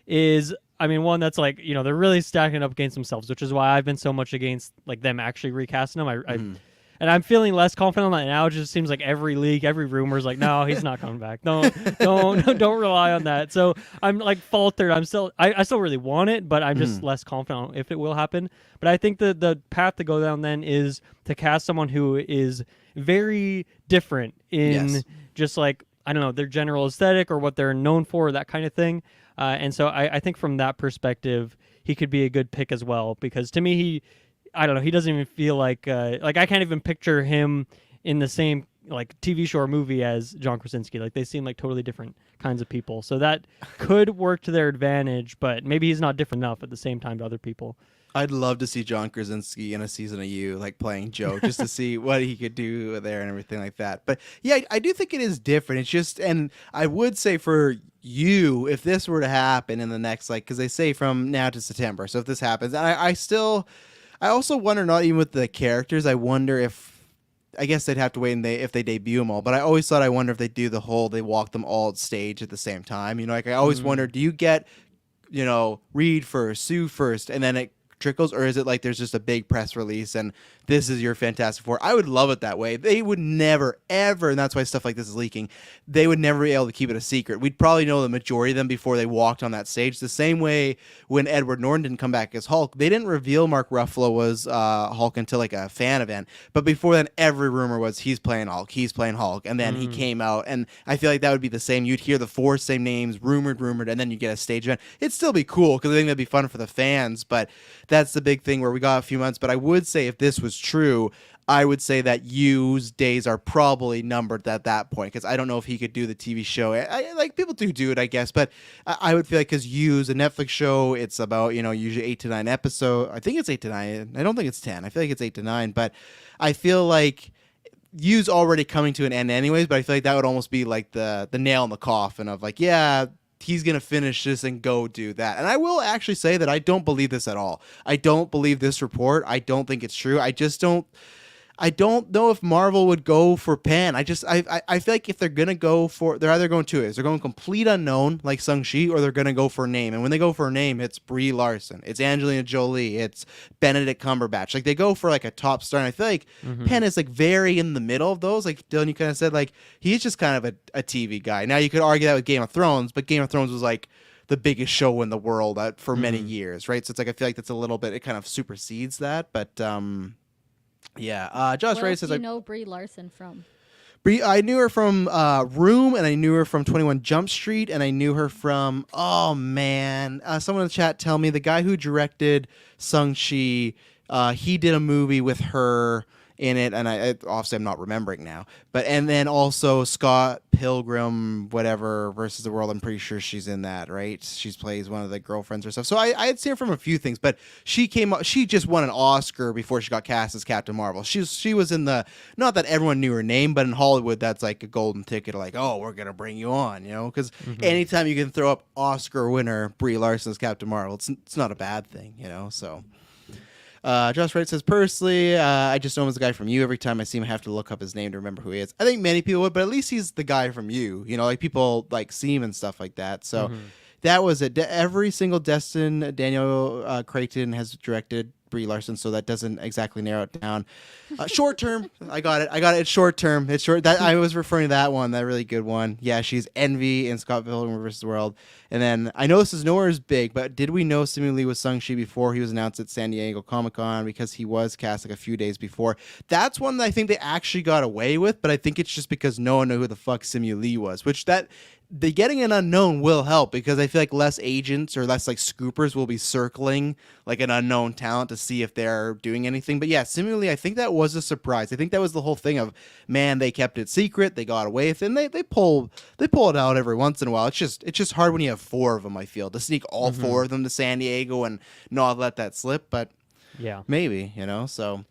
is, I mean, one that's like, they're really stacking up against themselves, which is why I've been so much against like them actually recasting him. And I'm feeling less confident on that now. It just seems like every leak, every rumor is like, no, he's not coming back. No, don't rely on that. So I'm like faltered. I still really want it, but I'm just less confident if it will happen. But I think the path to go down then is to cast someone who is very different in just like, I don't know, their general aesthetic or what they're known for, that kind of thing. And so I think from that perspective, he could be a good pick as well, because to me, I don't know, he doesn't even feel like I can't even picture him in the same like TV show or movie as John Krasinski. Like they seem like totally different kinds of people. So that could work to their advantage, but maybe he's not different enough at the same time to other people. I'd love to see John Krasinski in a season of You, like playing Joe, just to see what he could do there and everything like that. But yeah, I do think it is different. It's just, and I would say for You, if this were to happen in the next, like, because they say from now to September. So if this happens, and I also wonder, not even with the characters, I wonder if, I guess they'd have to wait if they debut them all, but I always thought, I wonder if they do they walk them all at stage at the same time. Like I always wonder, do you get, Reed first, Sue first, and then it trickles, or is it like there's just a big press release and this is your Fantastic Four? I would love it that way. They would never, ever, and that's why stuff like this is leaking, they would never be able to keep it a secret. We'd probably know the majority of them before they walked on that stage. The same way when Edward Norton didn't come back as Hulk, they didn't reveal Mark Ruffalo was Hulk until like a fan event. But before then, every rumor was he's playing Hulk, and then he came out. And I feel like that would be the same. You'd hear the four same names, rumored, and then you get a stage event. It'd still be cool because I think that'd be fun for the fans. But that's the big thing where we got a few months. But I would say if this was true, I would say that Yu's days are probably numbered at that point, because I don't know if he could do the TV show. I like, people do it, I guess, but I would feel like, because Yu's a Netflix show, it's about, usually 8 to 9 episodes. I think it's 8 to 9. I don't think it's 10. I feel like it's 8 to 9, but I feel like Yu's already coming to an end anyways, but I feel like that would almost be like the nail in the coffin of like, yeah, he's going to finish this and go do that. And I will actually say that I don't believe this at all. I don't believe this report. I don't think it's true. I don't know if Marvel would go for Penn. I feel like if they're going to go for, they're either going two ways. They're going complete unknown like Shang-Chi, or they're going to go for a name. And when they go for a name, it's Brie Larson, it's Angelina Jolie, it's Benedict Cumberbatch. Like they go for like a top star. And I feel like Penn is like very in the middle of those. Like Dylan, you kind of said, like he's just kind of a TV guy. Now you could argue that with Game of Thrones, but Game of Thrones was like the biggest show in the world for many years, right? So it's like I feel like that's a little bit, it kind of supersedes that. But yeah, Josh Ray says, "I know Brie Larson from." I knew her from Room, and I knew her from 21 Jump Street, and I knew her from someone in the chat tell me the guy who directed Shang-Chi, he did a movie with her in it, and obviously I'm not remembering now, and then also Scott Pilgrim, whatever, versus the World. I'm pretty sure she's in that, right? She plays one of the girlfriends or stuff. So I had seen her from a few things, but she just won an Oscar before she got cast as Captain Marvel. She was in the, not that everyone knew her name, but in Hollywood that's like a golden ticket, like, oh, we're gonna bring you on, because anytime you can throw up Oscar winner Brie Larson as Captain Marvel, it's not a bad thing, so. Josh Wright says, personally, I just know him as the guy from You. Every time I see him, I have to look up his name to remember who he is. I think many people would, but at least he's the guy from You. Like people like see him and stuff like that. So that was it. Every single Destin, Daniel Creighton has directed Brie Larson, so that doesn't exactly narrow it down. Short term, I got it. It's short term. It's short. That I was referring to that one, that really good one. Yeah, she's Envy in Scott Pilgrim vs. the World. And then I know this is nowhere as big, but did we know Simu Lee was Shang-Chi before he was announced at San Diego Comic-Con, because he was cast like a few days before? That's one that I think they actually got away with, but I think it's just because no one knew who the fuck Simu Lee was, which the getting an unknown will help, because I feel like less agents or less like scoopers will be circling like an unknown talent to see if they're doing anything. But yeah, similarly, I think that was a surprise. I think that was the whole thing of, man, they kept it secret, they got away with it, and they pull it out every once in a while. It's just hard when you have four of them, I feel, to sneak all four of them to San Diego and not let that slip. But yeah, maybe, so.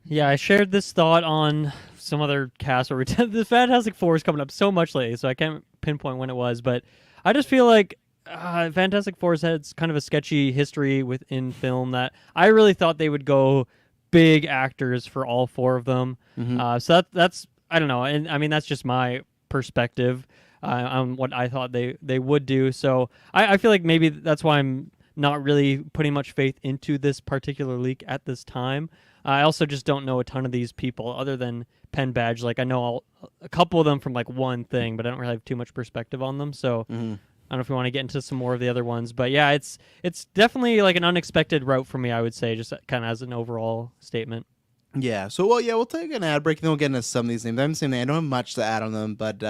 Yeah, I shared this thought on some other cast where the Fantastic Four is coming up so much lately, so I can't pinpoint when it was, but I just feel like Fantastic Four's had kind of a sketchy history within film that I really thought they would go big actors for all four of them. So that's I don't know, and I mean that's just my perspective on what I thought they would do. So I feel like maybe that's why I'm not really putting much faith into this particular leak at this time. I also just don't know a ton of these people other than Penn Badge. Like I know a couple of them from like one thing, but I don't really have too much perspective on them. So I don't know if we want to get into some more of the other ones, but yeah, it's definitely like an unexpected route for me, I would say, just kind of as an overall statement. Yeah, so we'll take an ad break and then we'll get into some of these names. I'm saying I don't have much to add on them, but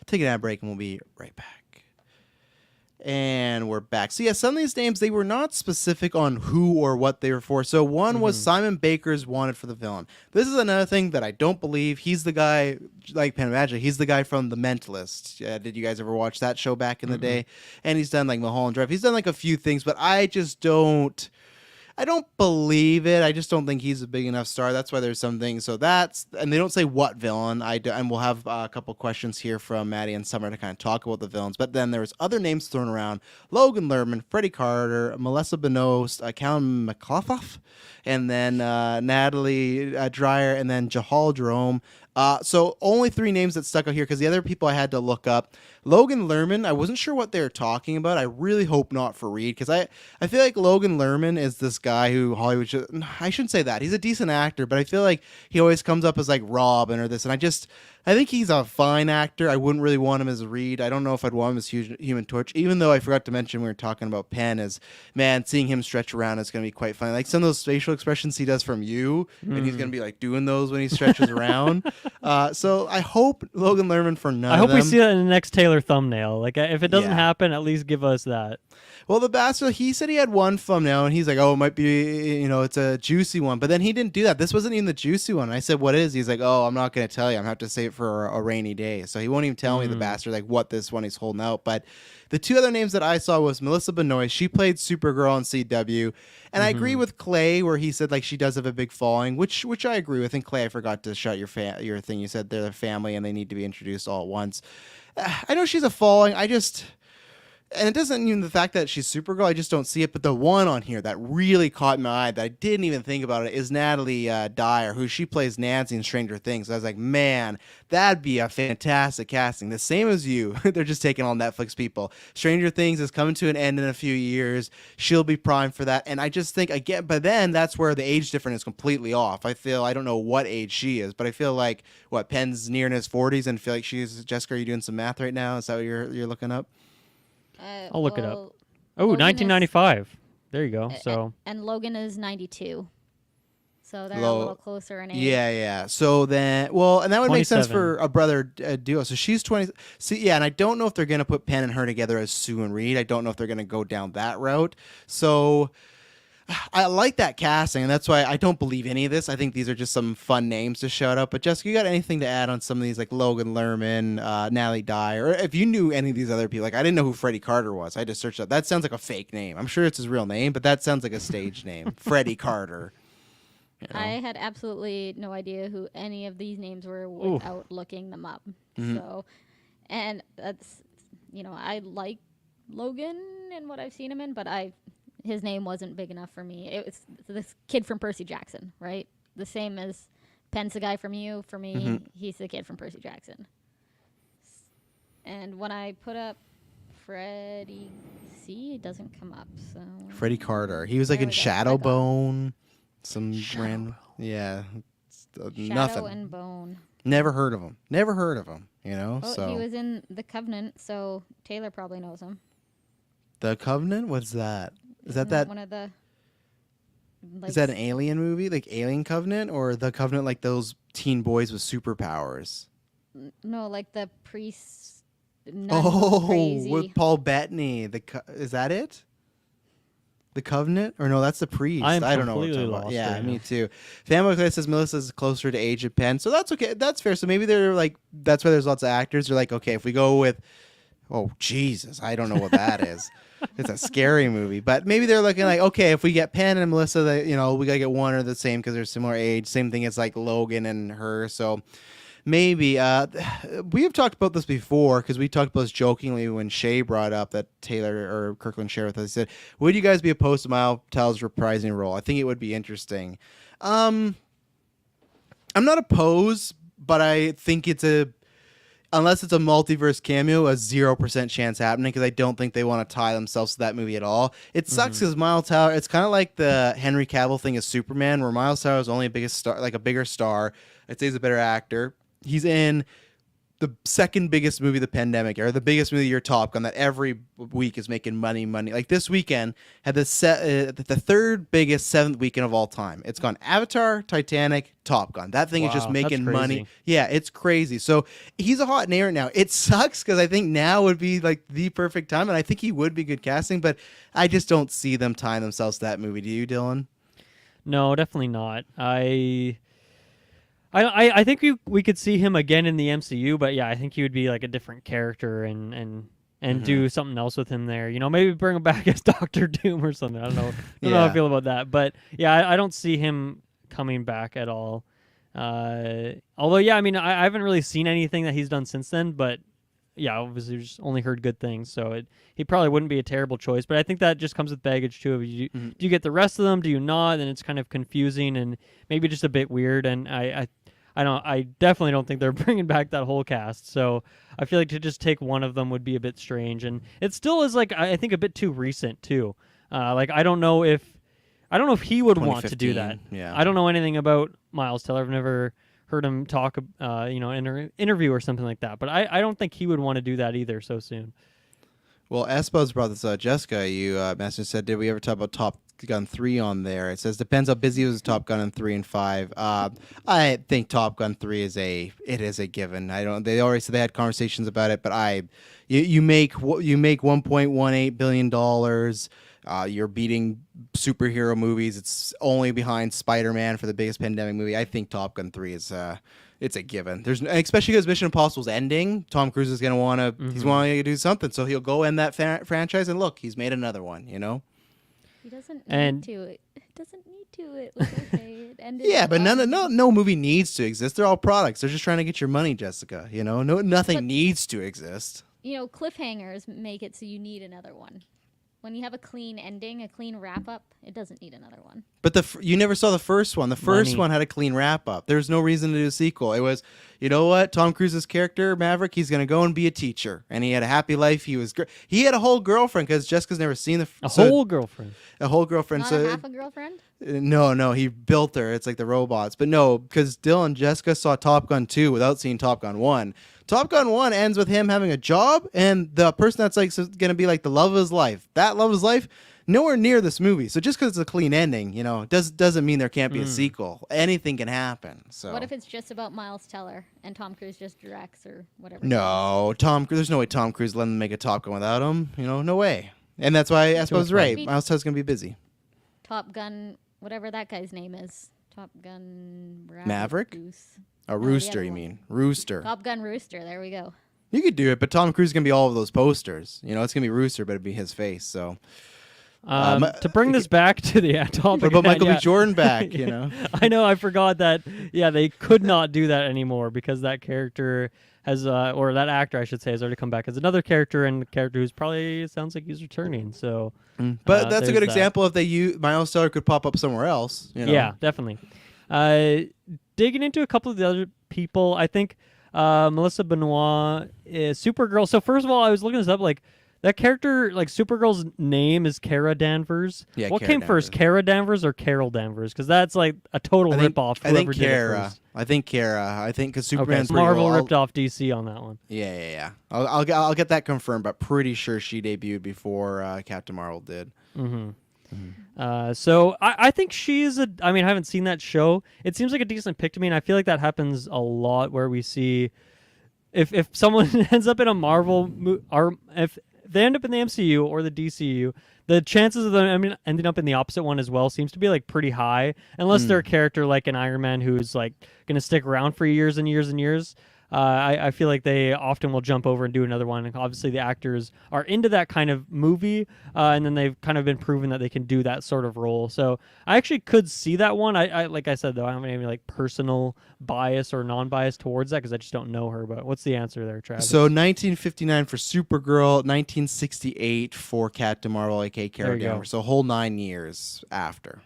take an ad break and we'll be right back. And we're back. So yeah, some of these names, they were not specific on who or what they were for. So one was Simon Baker's wanted for the villain. This is another thing that I don't believe. He's the guy, like Penn Magic, he's the guy from The Mentalist. Did you guys ever watch that show back in the day? And he's done like Mulholland Drive. He's done like a few things, but I don't believe it. I just don't think he's a big enough star. That's why there's some things. So and they don't say what villain. And we'll have a couple questions here from Maddie and Summer to kind of talk about the villains. But then there's other names thrown around: Logan Lerman, Freddie Carter, Melissa Benoist, Callum McLaughlin, and then Natalie Dreyer, and then Jahal Jerome. So only three names that stuck out here, because the other people I had to look up. Logan Lerman, I wasn't sure what they were talking about. I really hope not for Reed, because I feel like Logan Lerman is this guy who Hollywood I shouldn't say that. He's a decent actor, but I feel like he always comes up as like Robin or this, and I think he's a fine actor. I wouldn't really want him as Reed. I don't know if I'd want him as Human Torch, even though I forgot to mention we were talking about Penn, as, man, seeing him stretch around is going to be quite funny. Like some of those facial expressions he does from You, and he's going to be like doing those when he stretches around. So I hope Logan Lerman for none of them. I hope we see that in the next Taylor thumbnail. Like if it doesn't happen, at least give us that. Well, the bastard, he said he had one thumbnail, and he's like, oh, it might be, it's a juicy one. But then he didn't do that. This wasn't even the juicy one. I said, what is? He's like, oh, I'm not going to tell you. I'm going to have to save it for a rainy day. So he won't even tell me, the bastard, like what this one he's holding out. But the two other names that I saw was Melissa Benoist. She played Supergirl on CW. And I agree with Clay, where he said like she does have a big following, which I agree with. And Clay, I forgot to shut your thing. You said they're a family and they need to be introduced all at once. I know she's a falling. And it doesn't even the fact that she's Supergirl, I just don't see it. But the one on here that really caught my eye that I didn't even think about it is Natalie Dyer, who she plays Nancy in Stranger Things. So I was like, man, that'd be a fantastic casting. The same as you. They're just taking all Netflix people. Stranger Things is coming to an end in a few years. She'll be primed for that. And I just think, again, but then that's where the age difference is completely off. I don't know what age she is, but I feel like, Penn's near in his 40s and feel like Jessica, are you doing some math right now? Is that what you're looking up? I'll look it up. Oh, 1995. There you go. So and Logan is 92. So they're a little closer in age. Yeah. So then, and that would make sense for a brother duo. So she's 20. See, yeah, and I don't know if they're going to put Penn and her together as Sue and Reed. I don't know if they're going to go down that route. So I like that casting, and that's why I don't believe any of this. I think these are just some fun names to shout out. But Jessica, you got anything to add on some of these, like Logan Lerman, Natalie Dyer, or if you knew any of these other people? Like, I didn't know who Freddie Carter was. I just searched up. That sounds like a fake name. I'm sure it's his real name, but that sounds like a stage name. Freddie Carter. You know? I had absolutely no idea who any of these names were without looking them up. Mm-hmm. So, and that's, I like Logan and what I've seen him in, but his name wasn't big enough for me. It was this kid from Percy Jackson, right? The same as Penn's the guy from You. For me, he's the kid from Percy Jackson. And when I put up Freddie C, it doesn't come up. So Freddie Carter. He was like in Shadowbone. Some random. Yeah. Nothing. Shadow and Bone. Never heard of him. So he was in The Covenant, so Taylor probably knows him. The Covenant? What's that? Is that one of the? Is that an alien movie, like Alien Covenant, or The Covenant, like those teen boys with superpowers? No, like the priest. With Paul Bettany. Is that it? The Covenant, or no? That's the priest. I don't know what you're talking about. Yeah, right me too. Fanboy Clay says Melissa's closer to age of Penn, so that's okay. That's fair. So maybe they're like, that's why there's lots of actors. They're like, okay, if we go with, oh Jesus, I don't know what that is. It's a scary movie, but maybe they're looking like, okay, if we get Penn and Melissa, we gotta get one or the same because they're similar age. Same thing as like Logan and her. So maybe we have talked about this before because we talked about this jokingly when Shay brought up that Taylor or Kirklin shared with us. He said, "Would you guys be opposed to Miles Teller's reprising role? I think it would be interesting." I'm not opposed, but I think unless it's a multiverse cameo, a 0% chance happening because I don't think they want to tie themselves to that movie at all. It sucks because Miles Teller, it's kind of like the Henry Cavill thing as Superman, where Miles Teller is only a bigger star. I'd say he's a better actor. He's in the second biggest movie of the pandemic, or the biggest movie of the year, Top Gun, that every week is making money. Like this weekend had the third biggest seventh weekend of all time. It's gone Avatar, Titanic, Top Gun. That thing is just making money. Yeah, it's crazy. So he's a hot name right now. It sucks because I think now would be like the perfect time, and I think he would be good casting, but I just don't see them tying themselves to that movie. Do you, Dylan? No, definitely not. I think we could see him again in the MCU, but yeah, I think he would be like a different character and do something else with him there. Maybe bring him back as Doctor Doom or something. I don't know. I don't know how I feel about that, but yeah, I don't see him coming back at all. Although, yeah, I mean, I haven't really seen anything that he's done since then, but yeah, obviously just only heard good things, so he probably wouldn't be a terrible choice. But I think that just comes with baggage too. Do you get the rest of them? Do you not? And it's kind of confusing and maybe just a bit weird. And I definitely don't think they're bringing back that whole cast. So I feel like to just take one of them would be a bit strange. And it still is like, I think, a bit too recent too. Like I don't know if he would want to do that. Yeah. I don't know anything about Miles Teller. I've never heard him talk, in an interview or something like that. But I don't think he would want to do that either so soon. Well, Espos brought this up. Jessica, you message said, did we ever talk about Top Gun 3 on there? It says, depends how busy it was Top Gun in 3 and 5. I think Top Gun 3 is a given. They already said they had conversations about it, but you make $1.18 billion. You're beating superhero movies. It's only behind Spider-Man for the biggest pandemic movie. I think Top Gun 3 is it's a given. Especially because Mission Impossible's ending. Tom Cruise is gonna want to. He's wanting to do something, so he'll go end that franchise. And look, he's made another one. He doesn't need to. It doesn't need need to. It was okay. It ended. Yeah, but no movie needs to exist. They're all products. They're just trying to get your money, Jessica. Nothing needs to exist. Cliffhangers make it so you need another one. When you have a clean ending, a clean wrap up, it doesn't need another one. But you never saw the first one. The first one had a clean wrap up. There's no reason to do a sequel. It was, you know what? Tom Cruise's character, Maverick, he's going to go and be a teacher. And he had a happy life. He had a whole girlfriend because Jessica's never seen a whole girlfriend. A whole girlfriend. Not a half a girlfriend? No, he built her. It's like the robots. But no, because Dylan and Jessica saw Top Gun 2 without seeing Top Gun 1. Top Gun 1 ends with him having a job and the person that's like going to be like the love of his life. That love of his life, nowhere near this movie. So just because it's a clean ending, doesn't mean there can't be a sequel. Anything can happen. So what if it's just about Miles Teller and Tom Cruise just directs or whatever? No, there's no way Tom Cruise let him make a Top Gun without him. No way. And that's why I suppose right. Miles Teller's going to be busy. Top Gun, whatever that guy's name is. Top Gun Maverick? Goose. A rooster, you mean? Rooster. Top Gun Rooster. There we go. You could do it, but Tom Cruise is going to be all of those posters. It's going to be Rooster, but it'd be his face. So, to bring this back to the topic. What about Michael B. Jordan back, I know, I forgot that, they could not do that anymore because that character has, or that actor, I should say, has already come back as another character and a character who's probably sounds like he's returning. So, but that's a good example if Miles Teller could pop up somewhere else. Yeah, definitely. Digging into a couple of the other people, I think Melissa Benoist is Supergirl. So first of all, I was looking this up. Like that character, like Supergirl's name is Kara Danvers. Yeah, what Kara came Danvers. First, Kara Danvers or Carol Danvers? Because that's like a total ripoff. I think Kara. I think because Superman's okay, Marvel ripped off DC on that one. Yeah. I'll get that confirmed, but pretty sure she debuted before Captain Marvel did. Mm-hmm. So I think she's I haven't seen that show. It seems like a decent pick to me, and I feel like that happens a lot where we see if someone ends up in a Marvel or if they end up in the MCU or the DCU, the chances of them ending up in the opposite one as well seems to be like pretty high, unless they're a character like an Iron Man who's like going to stick around for years and years and years. I feel like they often will jump over and do another one. And obviously, the actors are into that kind of movie, and then they've kind of been proven that they can do that sort of role. So I actually could see that one. I like I said, though, I don't have any like personal bias or non-bias towards that because I just don't know her. But what's the answer there, Travis? So 1959 for Supergirl, 1968 for Captain Marvel, aka Kara Danvers. So a whole 9 years after.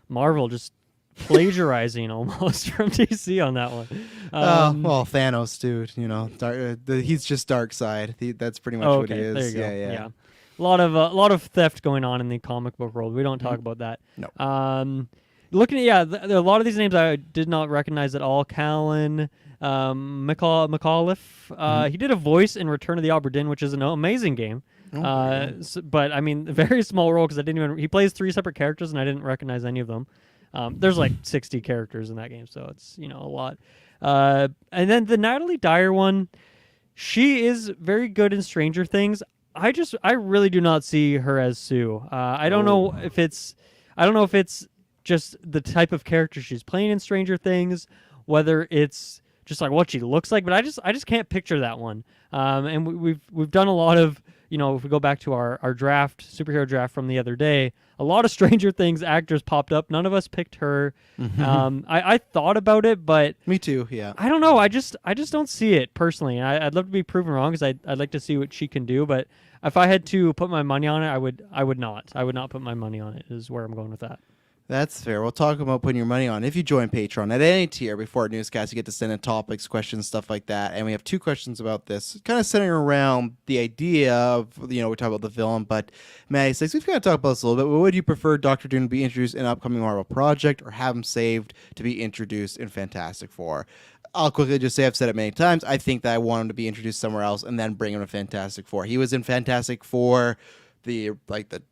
Marvel just plagiarizing almost from DC on that one. Well, Thanos, dude. He's just dark side. That's pretty much what he is. There you go. Yeah. A lot of theft going on in the comic book world. We don't talk about that. No. Looking at a lot of these names I did not recognize at all. Callan, McAuliffe. He did a voice in Return of the Obra Dinn, which is an amazing game. But a very small role because he plays 3 separate characters and I didn't recognize any of them. There's like 60 characters in that game, so it's a lot. And then the Natalie Dyer one, she is very good in Stranger Things. I really do not see her as Sue. I don't know if it's just the type of character she's playing in Stranger Things, whether it's just like what she looks like, but I just can't picture that one. And we've done a lot of, if we go back to our superhero draft from the other day, a lot of Stranger Things actors popped up. None of us picked her. I thought about it, but me too. Yeah. I don't know. I just don't see it personally. I'd love to be proven wrong because I'd like to see what she can do. But if I had to put my money on it, I would not. I would not put my money on it. Is where I'm going with that. That's fair. We'll talk about putting your money on. If you join Patreon at any tier before our newscast, you get to send in topics, questions, stuff like that. And we have 2 questions about this, kind of centering around the idea of, we talk about the villain, but Maddie says, we've kind of talked about this a little bit, but would you prefer Dr. Doom to be introduced in an upcoming Marvel project or have him saved to be introduced in Fantastic Four? I'll quickly just say, I've said it many times, I think that I want him to be introduced somewhere else and then bring him to Fantastic Four. He was in Fantastic Four, the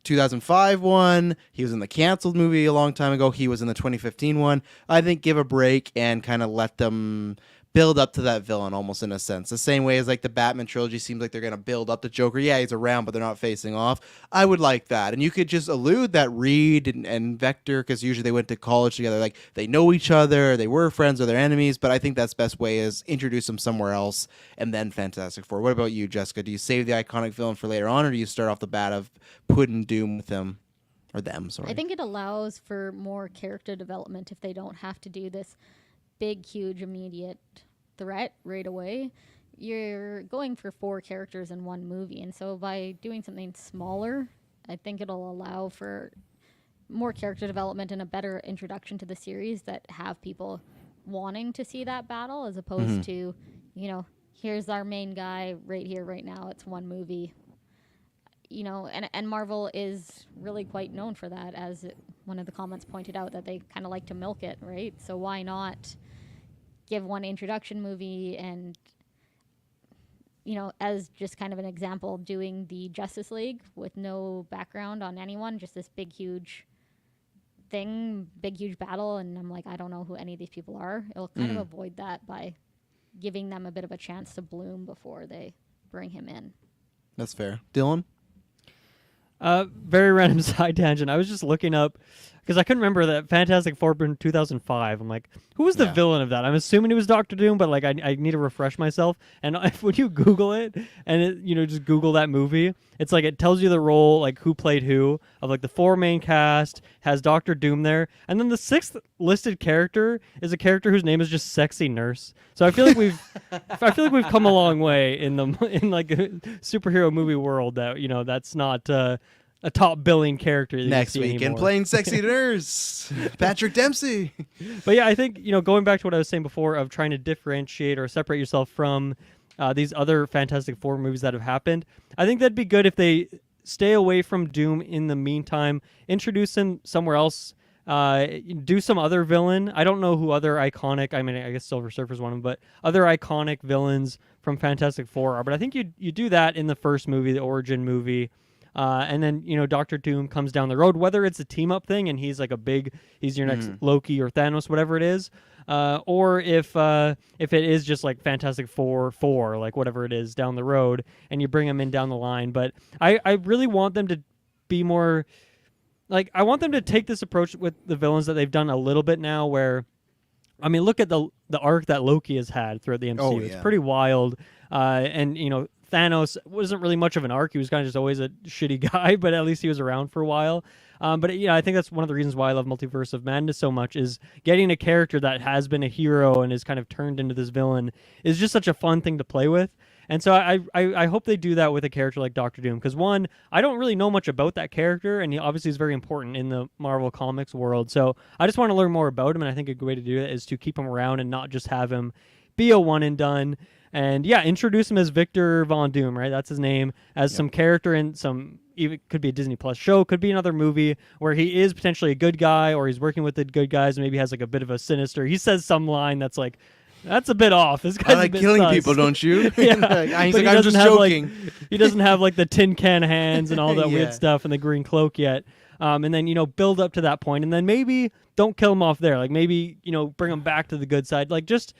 2005 one. He was in the canceled movie a long time ago. He was in the 2015 one. I think give a break and kind of let them build up to that villain almost in a sense. The same way as like the Batman trilogy seems like they're going to build up the Joker. Yeah, he's around, but they're not facing off. I would like that. And you could just allude that Reed and Vector, because usually they went to college together, like they know each other, they were friends or they're enemies, but I think that's best way is introduce them somewhere else and then Fantastic Four. What about you, Jessica? Do you save the iconic villain for later on or do you start off the bat of putting Doom with him? Or them, sorry. I think it allows for more character development if they don't have to do this big, huge, immediate threat right away. You're going for 4 characters in one movie, and so by doing something smaller, I think it'll allow for more character development and a better introduction to the series that have people wanting to see that battle, as opposed to, here's our main guy right here, right now. It's one movie. And Marvel is really quite known for that, as one of the comments pointed out, that they kind of like to milk it, right? So why not give one introduction movie and, as just kind of an example, doing the Justice League with no background on anyone, just this big, huge thing, big, huge battle, and I'm like, I don't know who any of these people are. It'll kind of avoid that by giving them a bit of a chance to bloom before they bring him in. That's fair. Dylan? Very random side tangent. I was just looking up because I couldn't remember that Fantastic Four in 2005. I'm like, who was the villain of that? I'm assuming it was Doctor Doom, but like I need to refresh myself. And when you Google it and just Google that movie, it's like it tells you the role, like who played who of like the 4 main cast, has Doctor Doom there, and then the 6th listed character is a character whose name is just Sexy Nurse. So I feel like we've come a long way in like a superhero movie world that that's not a top billing character that next you see week anymore. in Playing Sexy Nurse, Patrick Dempsey. But yeah, I think going back to what I was saying before of trying to differentiate or separate yourself from these other Fantastic Four movies that have happened, I think that'd be good if they stay away from Doom in the meantime, introduce him somewhere else, do some other villain. I don't know who other iconic, I guess Silver Surfer's one of them, but other iconic villains from Fantastic Four are. But I think you do that in the first movie, the origin movie. And then, Doctor Doom comes down the road, whether it's a team-up thing and he's like he's your next Loki or Thanos, whatever it is, or if it is just like Fantastic Four, like whatever it is down the road, and you bring him in down the line. But I really want them to be more, like, I want them to take this approach with the villains that they've done a little bit now, where, look at the arc that Loki has had throughout the MCU. Oh, yeah. It's pretty wild. And, Thanos wasn't really much of an arc. He was kind of just always a shitty guy, but at least he was around for a while. But I think that's one of the reasons why I love Multiverse of Madness so much, is getting a character that has been a hero and is kind of turned into this villain is just such a fun thing to play with. And so I hope they do that with a character like Doctor Doom, because one, I don't really know much about that character, and he obviously is very important in the Marvel Comics world. So I just want to learn more about him, and I think a good way to do it is to keep him around and not just have him be a one and done. And yeah, introduce him as Victor Von Doom, right? That's his name, as some character in some, even could be a Disney Plus show, could be another movie where he is potentially a good guy, or he's working with the good guys, and maybe has like a bit of a sinister. He says some line that's like, that's a bit off. This guy's I like a bit killing sus. people, don't you? Yeah, He's but like, I'm just joking. he doesn't have like the tin can hands and all that Yeah. weird stuff and the green cloak yet. And then build up to that point, and then maybe don't kill him off there. Like maybe bring him back to the good side. Like just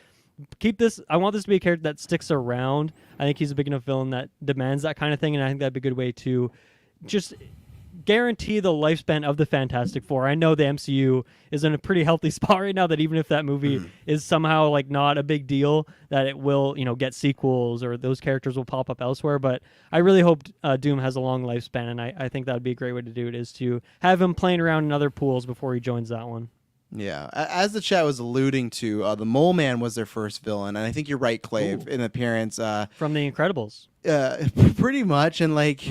keep this. I want this to be a character that sticks around. I think he's a big enough villain that demands that kind of thing, and I think that'd be a good way to just guarantee the lifespan of the Fantastic Four. I know the MCU is in a pretty healthy spot right now, that even if that movie is somehow like not a big deal, that it will get sequels or those characters will pop up elsewhere. But I really hope Doom has a long lifespan, and I think that would be a great way to do it, is to have him playing around in other pools before he joins that one. Yeah, as the chat was alluding to, the Mole Man was their first villain, and I think you're right, Clave, in appearance. From The Incredibles. Pretty much, and like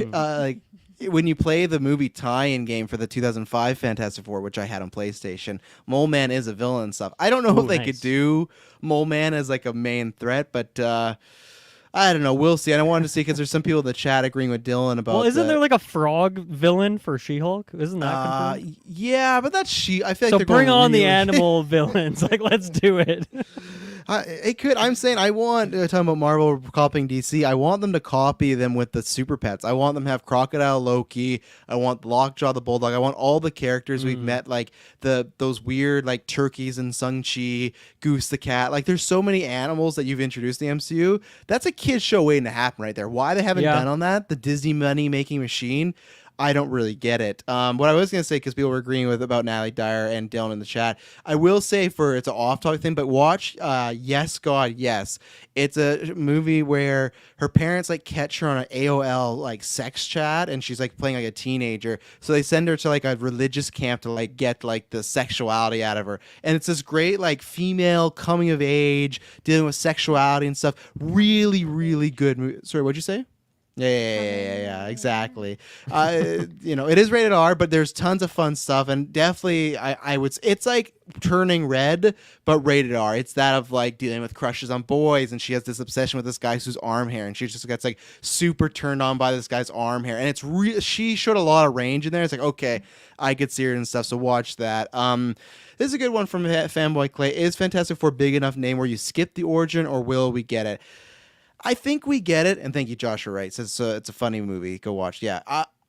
when you play the movie tie-in game for the 2005 Fantastic Four, which I had on PlayStation, Mole Man is a villain and stuff. I don't know if they could do Mole Man as like a main threat, but I don't know. We'll see. I wanted to see because there's some people in the chat agreeing with Dylan about. Well, isn't there like a frog villain for She-Hulk? Isn't that confirmed? Yeah, but that's I feel like so they're bring going on really... the animal villains. Like, let's do it. It could. I'm saying I want talking about Marvel copying DC. I want them to copy them with the super pets. I want them to have Crocodile Loki. I want Lockjaw the Bulldog. I want all the characters we've met, like those weird like turkeys in Shang-Chi, Goose the cat. Like there's so many animals that you've introduced in the MCU. That's a kids show waiting to happen right there. Why they haven't done on that? The Disney money making machine. I don't really get it. What I was going to say, because people were agreeing with about Natalie Dyer and Dylan in the chat, I will say it's an off-topic thing, but watch Yes, God, Yes. It's a movie where her parents like catch her on an AOL like sex chat, and she's like playing like a teenager. So they send her to like a religious camp to like get like the sexuality out of her. And it's this great like female coming of age, dealing with sexuality and stuff. Really, really good movie. Sorry, what'd you say? Yeah, exactly. It is rated R, but there's tons of fun stuff, and definitely, it's like Turning Red, but rated R. It's that of like dealing with crushes on boys, and she has this obsession with this guy who's arm hair, and she just gets like super turned on by this guy's arm hair, and it's she showed a lot of range in there. It's like, okay, I could see her and stuff, so watch that. This is a good one from Fanboy Clay. Is Fantastic Four big enough name where you skip the origin, or will we get it? I think we get it, and thank you, Joshua Wright. Says it's a funny movie. Go watch. Yeah,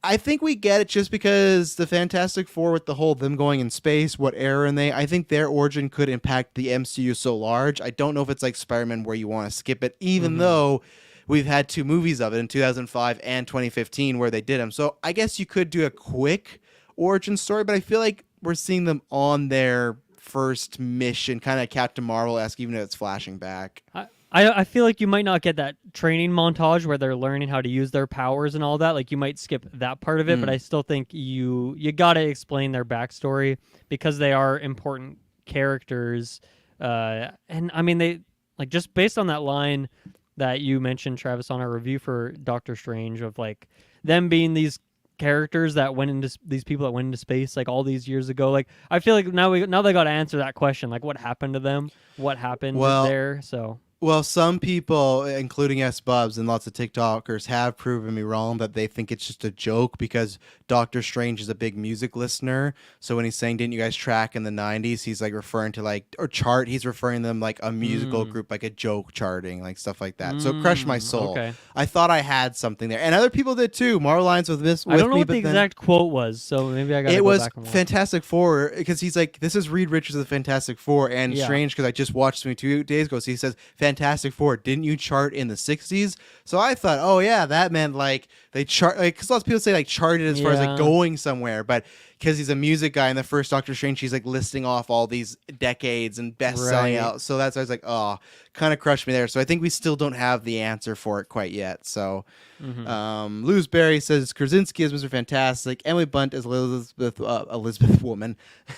I think we get it just because the Fantastic Four with the whole them going in space, what era and I think their origin could impact the MCU so large. I don't know if it's like Spider-Man where you want to skip it, even though we've had 2 movies of it in 2005 and 2015 where they did them. So I guess you could do a quick origin story, but I feel like we're seeing them on their first mission, kind of Captain Marvel-esque, even though it's flashing back. I feel like you might not get that training montage where they're learning how to use their powers and all that. Like you might skip that part of it, but I still think you got to explain their backstory because they are important characters. And I mean, they like just based on that line that you mentioned, Travis, on our review for Doctor Strange of like them being these characters that went into these people that went into space like all these years ago. Like I feel like now they got to answer that question. Like what happened to them? What happened there? So. Well, some people, including S-Bubs and lots of TikTokers, have proven me wrong that they think it's just a joke because Doctor Strange is a big music listener. So when he's saying, didn't you guys track in the 90s, he's like referring to like, or chart, he's referring to them like a musical group, like a joke charting, like stuff like that. So it crushed my soul. Okay. I thought I had something there. And other people did too. Marvel Lines with this. I don't know what the exact quote was, so maybe I got to go back and watch. Fantastic Four, because he's like, this is Reed Richards of the Fantastic Four, and Strange, because I just watched him 2 days ago, so he says, Fantastic Four, didn't you chart in the 60s? So I thought, oh yeah, that meant like they chart, like, because lots of people say like charted as far as like going somewhere, but because he's a music guy in the first Doctor Strange, he's like listing off all these decades and best selling out. So that's why I was like, oh, kind of crushed me there. So I think we still don't have the answer for it quite yet. So Luz Berry says Krasinski as Mr. Fantastic, Emily Blunt as Elizabeth Woman,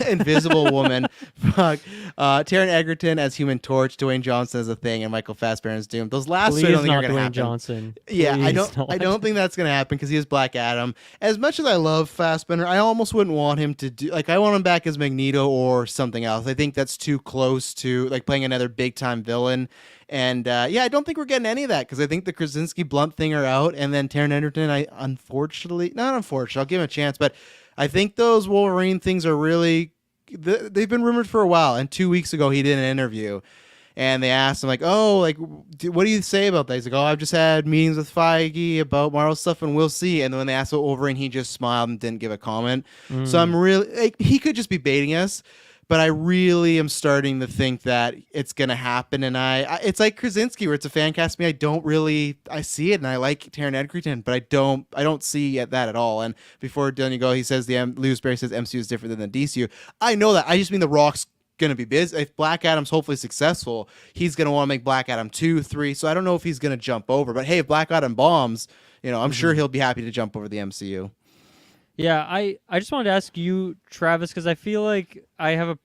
Invisible Woman, Taron Egerton as Human Torch, Dwayne Johnson as a Thing, and Michael Fassbender as Doom. Those last two I don't think are going to happen. Johnson. Yeah, I don't think that's going to happen because he is Black Adam. As much as I love Fassbender, I almost wouldn't want him to do, like, I want him back as Magneto or something else. I think that's too close to like playing another big time villain. And I don't think we're getting any of that because I think the Krasinski Blunt thing are out, and then Taron Egerton, I'll give him a chance, but I think those Wolverine things are really, they've been rumored for a while. And 2 weeks ago he did an interview, and they asked him like, oh, like, what do you say about that? He's like, oh, I've just had meetings with Feige about Marvel stuff, and we'll see. And then when they asked about Wolverine, he just smiled and didn't give a comment. So I'm really, like, he could just be baiting us. But I really am starting to think that it's going to happen. And it's like Krasinski, where it's a fan cast me. I see it, and I like Taron Egerton, but I don't see that at all. And before done you go, he says Lewis Berry says MCU is different than the DCU. I know that. I just mean The Rock's going to be busy. If Black Adam's hopefully successful, he's going to want to make Black Adam 2, 3. So I don't know if he's going to jump over. But hey, if Black Adam bombs, I'm sure he'll be happy to jump over the MCU. Yeah, I just wanted to ask you, Travis, because I feel like I have a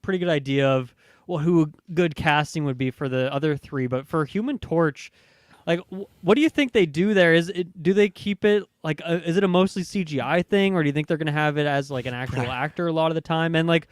pretty good idea of who good casting would be for the other 3, but for Human Torch, like, what do you think they do there? Do they keep it like is it a mostly CGI thing, or do you think they're gonna have it as like an actual actor a lot of the time? And like,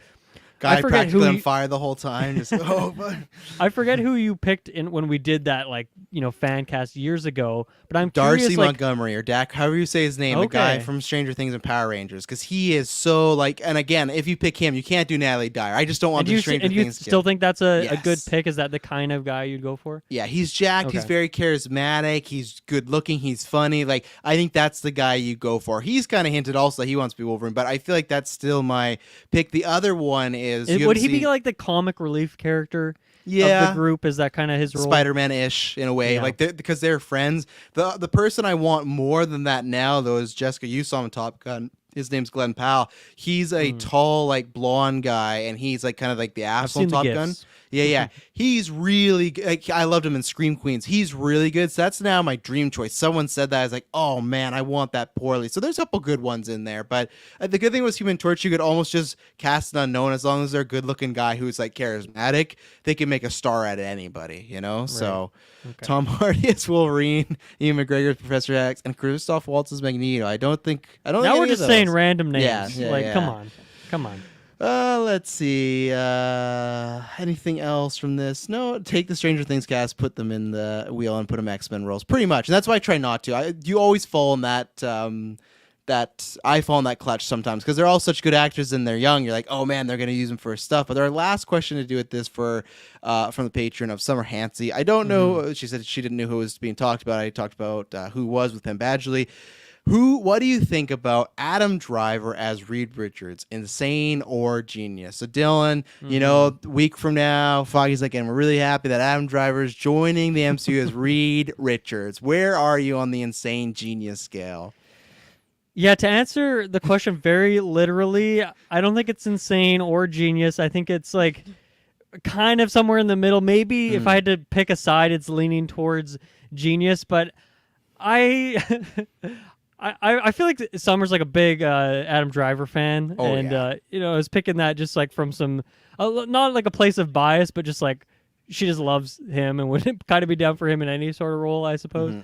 guy practically on fire the whole time. Just, I forget who you picked when we did that, like, fan cast years ago. But I'm Darcy curious, Montgomery, or Dak, however you say his name, the guy from Stranger Things and Power Rangers, because he is so like. And again, if you pick him, you can't do Natalie Dyer. I just don't want the Stranger Things. And you still think that's a good pick? Is that the kind of guy you'd go for? Yeah, he's jacked. Okay. He's very charismatic. He's good looking. He's funny. Like, I think that's the guy you go for. He's kind of hinted also that he wants to be Wolverine, but I feel like that's still my pick. The other one is is. Would he be like the comic relief character? Of the group? Is that kind of his role? Spider-Man-ish in a way, like because they're friends. The person I want more than that now, though, is Jessica. You saw him in Top Gun. His name's Glenn Powell. He's a tall, like blonde guy, and he's like kind of like the asshole Top Gun. Yeah. He's really good. Like, I loved him in Scream Queens. He's really good. So that's now my dream choice. Someone said that. I was like, oh man, I want that poorly. So there's a couple good ones in there. But the good thing was Human Torch, you could almost just cast an unknown. As long as they're a good looking guy who's like charismatic, they can make a star out of anybody, you know? Right. So Tom Hardy as Wolverine, Ian McGregor as Professor X, and Christoph Waltz as Magneto. I don't think now we're just saying random names. Yeah. Come on. Let's see. Anything else from this? No, take the Stranger Things cast, put them in the wheel, and put them X-Men roles. Pretty much. And that's why I try not to. You always fall in that I fall in that clutch sometimes because they're all such good actors and they're young. You're like, oh man, they're gonna use them for stuff. But our last question to do with this from the patron of Summer Hansey. I don't know. She said she didn't know who was being talked about. I talked about who was with Penn Badgley. What do you think about Adam Driver as Reed Richards? Insane or genius? So Dylan, a week from now, Foggy's like, and we're really happy that Adam Driver is joining the MCU as Reed Richards. Where are you on the insane genius scale? Yeah, to answer the question very literally, I don't think it's insane or genius. I think it's like kind of somewhere in the middle. Maybe if I had to pick a side, it's leaning towards genius, but I feel like Summer's like a big Adam Driver fan, I was picking that just like from some not like a place of bias, but just like she just loves him and would kind of be down for him in any sort of role, I suppose.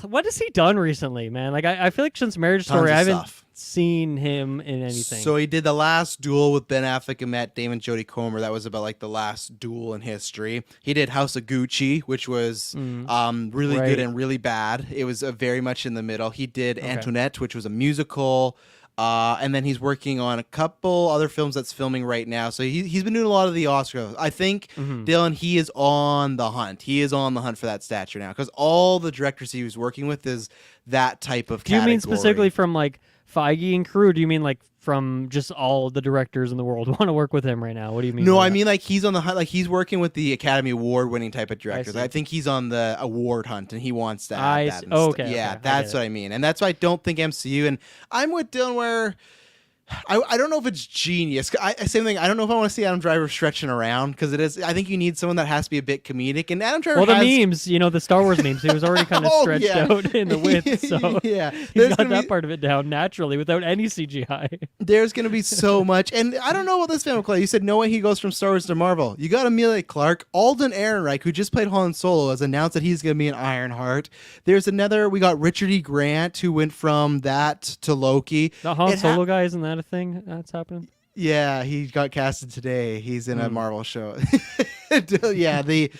What has he done recently, man? Like I feel like since Marriage Story, I haven't seen him in anything. So he did the last duel with Ben Affleck and Matt Damon, Jodie Comer. That was about like the last duel in history. He did House of Gucci, which was really good and really bad. It was very much in the middle. He did Antoinette, which was a musical. And then he's working on a couple other films that's filming right now. So he's been doing a lot of the Oscars. I think, Dylan, he is on the hunt. He is on the hunt for that stature now because all the directors he was working with is that type of category. Do you mean specifically from like Feige and crew? Or do you mean like from just all the directors in the world want to work with him right now? What do you mean? No, I mean like he's on the hunt. Like he's working with the Academy Award winning type of directors. I think he's on the award hunt and he wants to add that. Okay. That's what I mean. And that's why I don't think MCU. And I'm with Dylan where I don't know if it's genius. Same thing. I don't know if I want to see Adam Driver stretching around because it is. I think you need someone that has to be a bit comedic. And Adam Driver. Well, the memes, the Star Wars memes, he was already kind of stretched out in the width, so he's got that part of it down naturally without any CGI. There's going to be so much, and I don't know what this film will. You said no way he goes from Star Wars to Marvel. You got Emilia Clarke, Alden Ehrenreich, who just played Han Solo, has announced that he's going to be an Ironheart. There's another. We got Richard E. Grant, who went from that to Loki. The Han Solo guy, isn't that a thing that's happening? Yeah, he got casted today. He's in a Marvel show. Yeah, the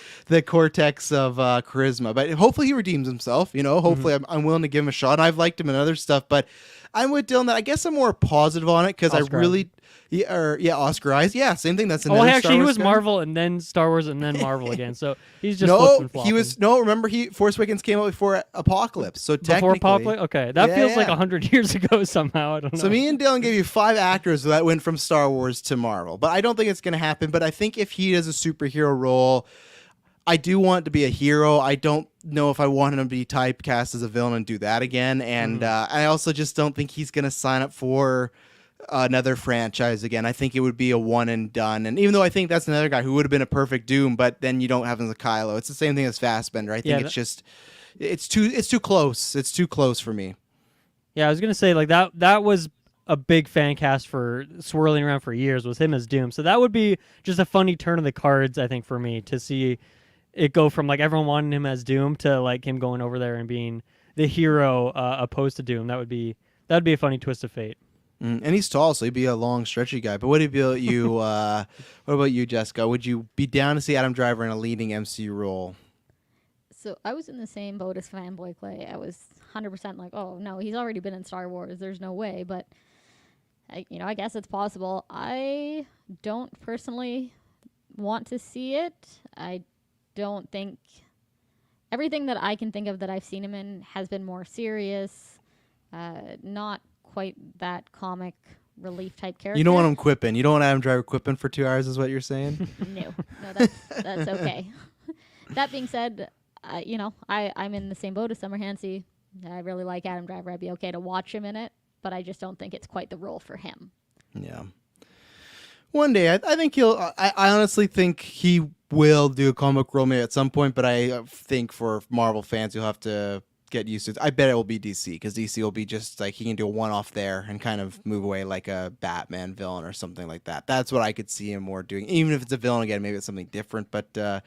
cortex of charisma. But hopefully he redeems himself. Hopefully I'm willing to give him a shot. I've liked him in other stuff, but I'm with Dylan that I guess I'm more positive on it because I really. Oscar Isaac. Yeah, same thing. That's another. Actually, he was guy. Marvel and then Star Wars and then Marvel again. So he's just he was Remember, Force Awakens came out before Apocalypse. So before Apocalypse, okay, that feels like 100 years ago somehow. I don't know. So me and Dylan gave you 5 actors that went from Star Wars to Marvel, but I don't think it's going to happen. But I think if he does a superhero role, I do want it to be a hero. I don't know if I want him to be typecast as a villain and do that again. And I also just don't think he's going to sign up for another franchise again. I think it would be a one and done. And even though I think that's another guy who would have been a perfect Doom, but then you don't have him as a Kylo. It's the same thing as Fassbender. I think it's too close. It's too close for me. Yeah, I was gonna say like that was a big fan cast for swirling around for years was him as Doom. So that would be just a funny turn of the cards, I think, for me to see it go from like everyone wanting him as Doom to like him going over there and being the hero opposed to Doom. That'd be a funny twist of fate. And he's tall, so he'd be a long, stretchy guy. But what about you? What about you, Jessica? Would you be down to see Adam Driver in a leading MCU role? So I was in the same boat as Fanboy Clay. I was 100% like, oh no, he's already been in Star Wars. There's no way. But I guess it's possible. I don't personally want to see it. I don't think everything that I can think of that I've seen him in has been more serious, not quite that comic relief type character. You don't want him quipping. You don't want Adam Driver quipping for 2 hours, is what you're saying? No, that's okay. That being said, I'm in the same boat as Summer Hansey. I really like Adam Driver. I'd be okay to watch him in it, but I just don't think it's quite the role for him. Yeah. One day, I think he'll. I honestly think he will do a comic role maybe at some point, but I think for Marvel fans, you'll have to get used to it. I bet it will be DC, because DC will be just like he can do a one-off there and kind of move away like a Batman villain or something like that. That's what I could see him more doing. Even if it's a villain again, maybe it's something different. But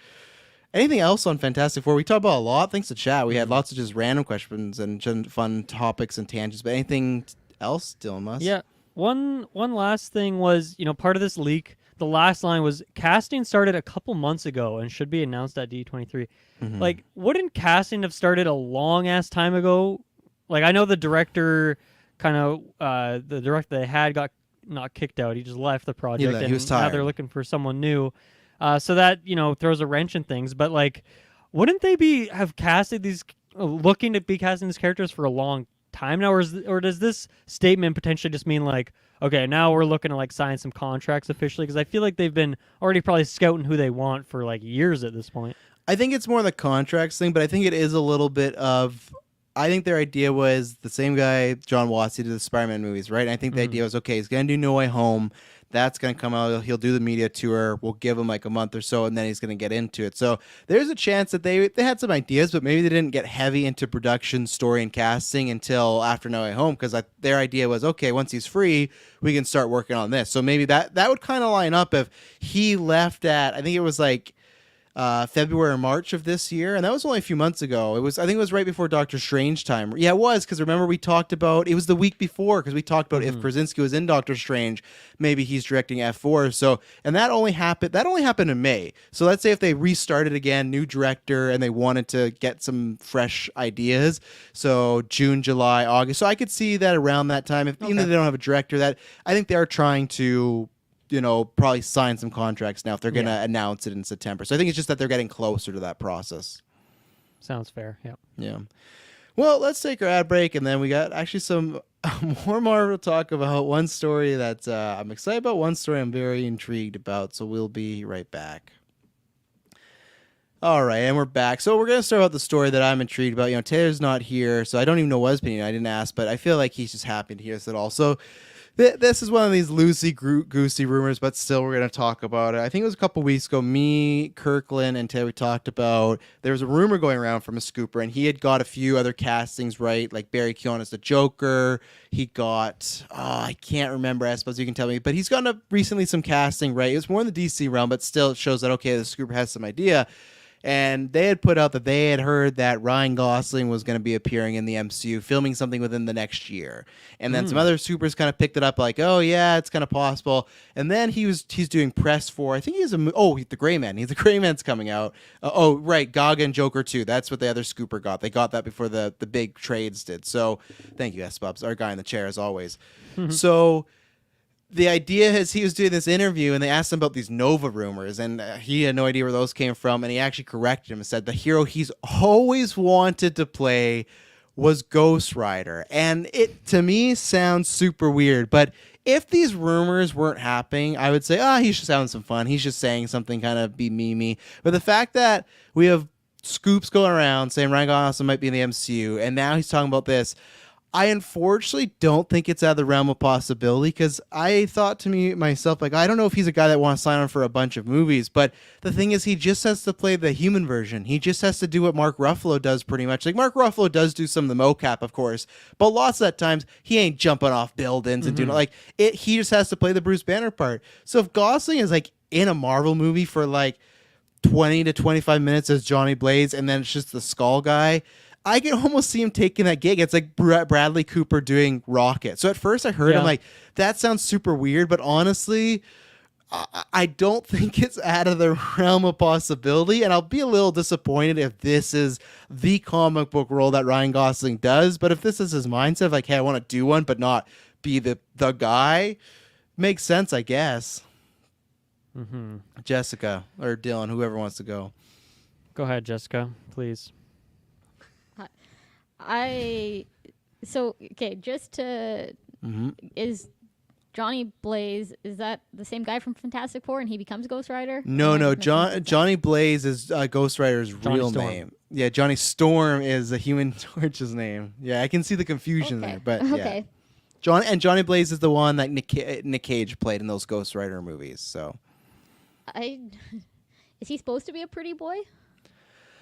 anything else on Fantastic Four? We talked about a lot. Thanks to chat. We had lots of just random questions and fun topics and tangents. But anything else, Dylan Musk? Yeah. One last thing was, part of this leak, the last line was casting started a couple months ago and should be announced at D23. Mm-hmm. Like, wouldn't casting have started a long ass time ago? Like, I know the director the director they had got not kicked out. He just left the project. He was tired. Now they're looking for someone new. So that, throws a wrench in things. But like, wouldn't they have casted these, looking to be casting these characters for a long time now, or does this statement potentially just mean like, okay, now we're looking to like sign some contracts officially? Because I feel like they've been already probably scouting who they want for like years at this point. I think it's more the contracts thing, but I think it is a little bit of. I think their idea was the same guy, John Watts, did the Spider-Man movies, right? And I think the idea was, okay, he's gonna do No Way Home. That's going to come out. He'll do the media tour. We'll give him like a month or so, and then he's going to get into it. So there's a chance that they had some ideas, but maybe they didn't get heavy into production, story, and casting until after No Way Home, because their idea was, okay, once he's free, we can start working on this. So maybe that would kind of line up if he left at, I think it was like February or March of this year, and that was only a few months ago. I think it was right before Doctor Strange time. Yeah, it was, because remember we talked about, it was the week before, because we talked about if Krasinski was in Doctor Strange, maybe he's directing F4. So, and that only happened in May. So let's say if they restarted again, new director, and they wanted to get some fresh ideas, so June, July, August. So I could see that around that time, even if they don't have a director, that I think they are trying to probably sign some contracts now if they're going to announce it in September. So I think it's just that they're getting closer to that process. Sounds fair. Yeah. Yeah. Well, let's take our ad break, and then we got actually some more Marvel talk about one story that I'm excited about, one story I'm very intrigued about. So we'll be right back. All right, and we're back. So we're going to start out the story that I'm intrigued about. Taylor's not here, so I don't even know what his opinion. I didn't ask, but I feel like he's just happy to hear us at all. So this is one of these loosey-goosey rumors, but still we're going to talk about it. I think it was a couple weeks ago, me, Kirklin, and Taylor, we talked about there was a rumor going around from a scooper, and he had got a few other castings right, like Barry Keoghan as the Joker. He got, I can't remember, I suppose you can tell me, but he's gotten recently some casting right. It was more in the DC realm, but still it shows that, okay, the scooper has some idea. And they had put out that they had heard that Ryan Gosling was going to be appearing in the MCU, filming something within the next year. And then some other supers kind of picked it up like, oh, yeah, it's kind of possible. And then he's doing press for, I think he's the Gray Man. The Gray Man's coming out. Right, Gaga and Joker 2. That's what the other scooper got. They got that before the big trades did. So thank you, S-Bubs, our guy in the chair, as always. So the idea is he was doing this interview, and they asked him about these Nova rumors, and he had no idea where those came from, and he actually corrected him and said the hero he's always wanted to play was Ghost Rider. And it, to me, sounds super weird, but if these rumors weren't happening, I would say, he's just having some fun. He's just saying something kind of be memey. But the fact that we have scoops going around saying Ryan Gosling might be in the MCU, and now he's talking about this, I unfortunately don't think it's out of the realm of possibility, because I thought to myself, like, I don't know if he's a guy that wants to sign on for a bunch of movies, but the thing is, he just has to play the human version. He just has to do what Mark Ruffalo does pretty much. Like, Mark Ruffalo does do some of the mocap, of course, but lots of that times he ain't jumping off buildings and doing like it. He just has to play the Bruce Banner part. So if Gosling is like in a Marvel movie for like 20 to 25 minutes as Johnny Blaze, and then it's just the Skull guy, I can almost see him taking that gig. It's like Bradley Cooper doing Rocket. So at first I heard him like, that sounds super weird, but honestly, I don't think it's out of the realm of possibility, and I'll be a little disappointed if this is the comic book role that Ryan Gosling does. But if this is his mindset of like, hey, I want to do one but not be the guy, makes sense, I guess. Jessica or Dylan, whoever wants to go. Go ahead, Jessica, please. Just to is Johnny Blaze, is that the same guy from Fantastic Four and he becomes Ghost Rider? No. Johnny Blaze is Ghost Rider's Johnny real Storm. name. Yeah, Johnny Storm is the Human Torch's name. Yeah, I can see the confusion there, but okay. yeah. Johnny Blaze is the one that Nick Cage played in those Ghost Rider movies. So, is he supposed to be a pretty boy?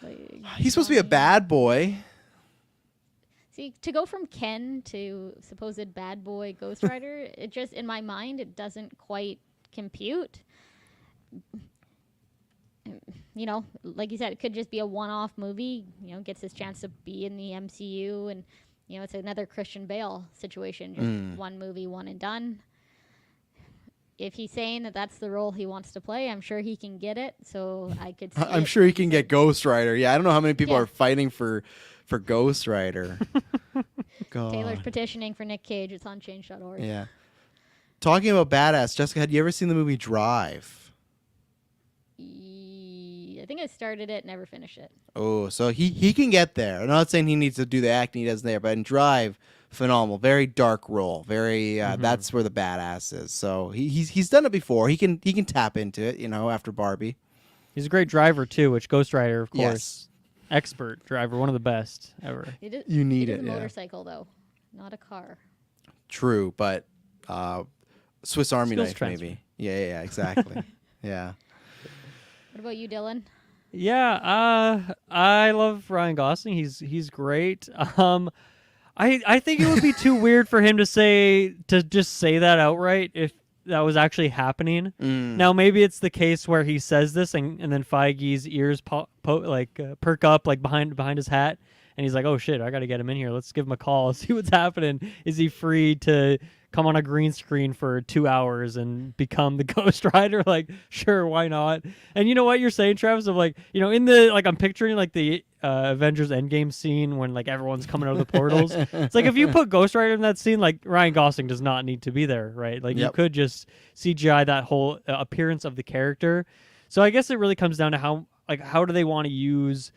Like, he's supposed to be a bad boy. See, to go from Ken to supposed bad boy Ghost Rider, it just, in my mind, it doesn't quite compute. You know, like you said, it could just be a one-off movie, you know, gets his chance to be in the MCU, and, you know, it's another Christian Bale situation, just one movie, one and done. If he's saying that that's the role he wants to play, I'm sure he can get it, so I could see I'm sure he can get Ghost Rider. Yeah, I don't know how many people are fighting for Ghost Rider. God. Taylor's petitioning for Nick Cage. It's on change.org. Yeah. Talking about badass, Jessica, had you ever seen the movie Drive? I think I started it, never finished it. Oh, so he can get there. I'm not saying he needs to do the acting he does there, but in Drive, phenomenal. Very dark role. Very that's where the badass is. So he's done it before. He can tap into it, you know, after Barbie. He's a great driver too, which Ghost Rider, of course. Yes. Expert driver, one of the best ever. You need it. It. A Yeah. motorcycle though, not a car. True, but Swiss Army Skills knife transfer. maybe. Yeah, exactly. Yeah. What about you, Dylan? Yeah, I love Ryan Gosling. He's great. I think it would be too weird for him to just say that outright if that was actually happening. Now maybe it's the case where he says this and then Feige's ears perk up like behind his hat, and he's like, oh shit, I got to get him in here. Let's give him a call, see what's happening. Is he free to come on a green screen for 2 hours and become the Ghost Rider? Like, sure, why not? And you know what you're saying, Travis, of like, you know, in the, like, I'm picturing like the Avengers Endgame scene when like everyone's coming out of the portals. It's like if you put Ghost Rider in that scene, like Ryan Gosling does not need to be there, right? Like you could just CGI that whole appearance of the character. So I guess it really comes down to how do they want to use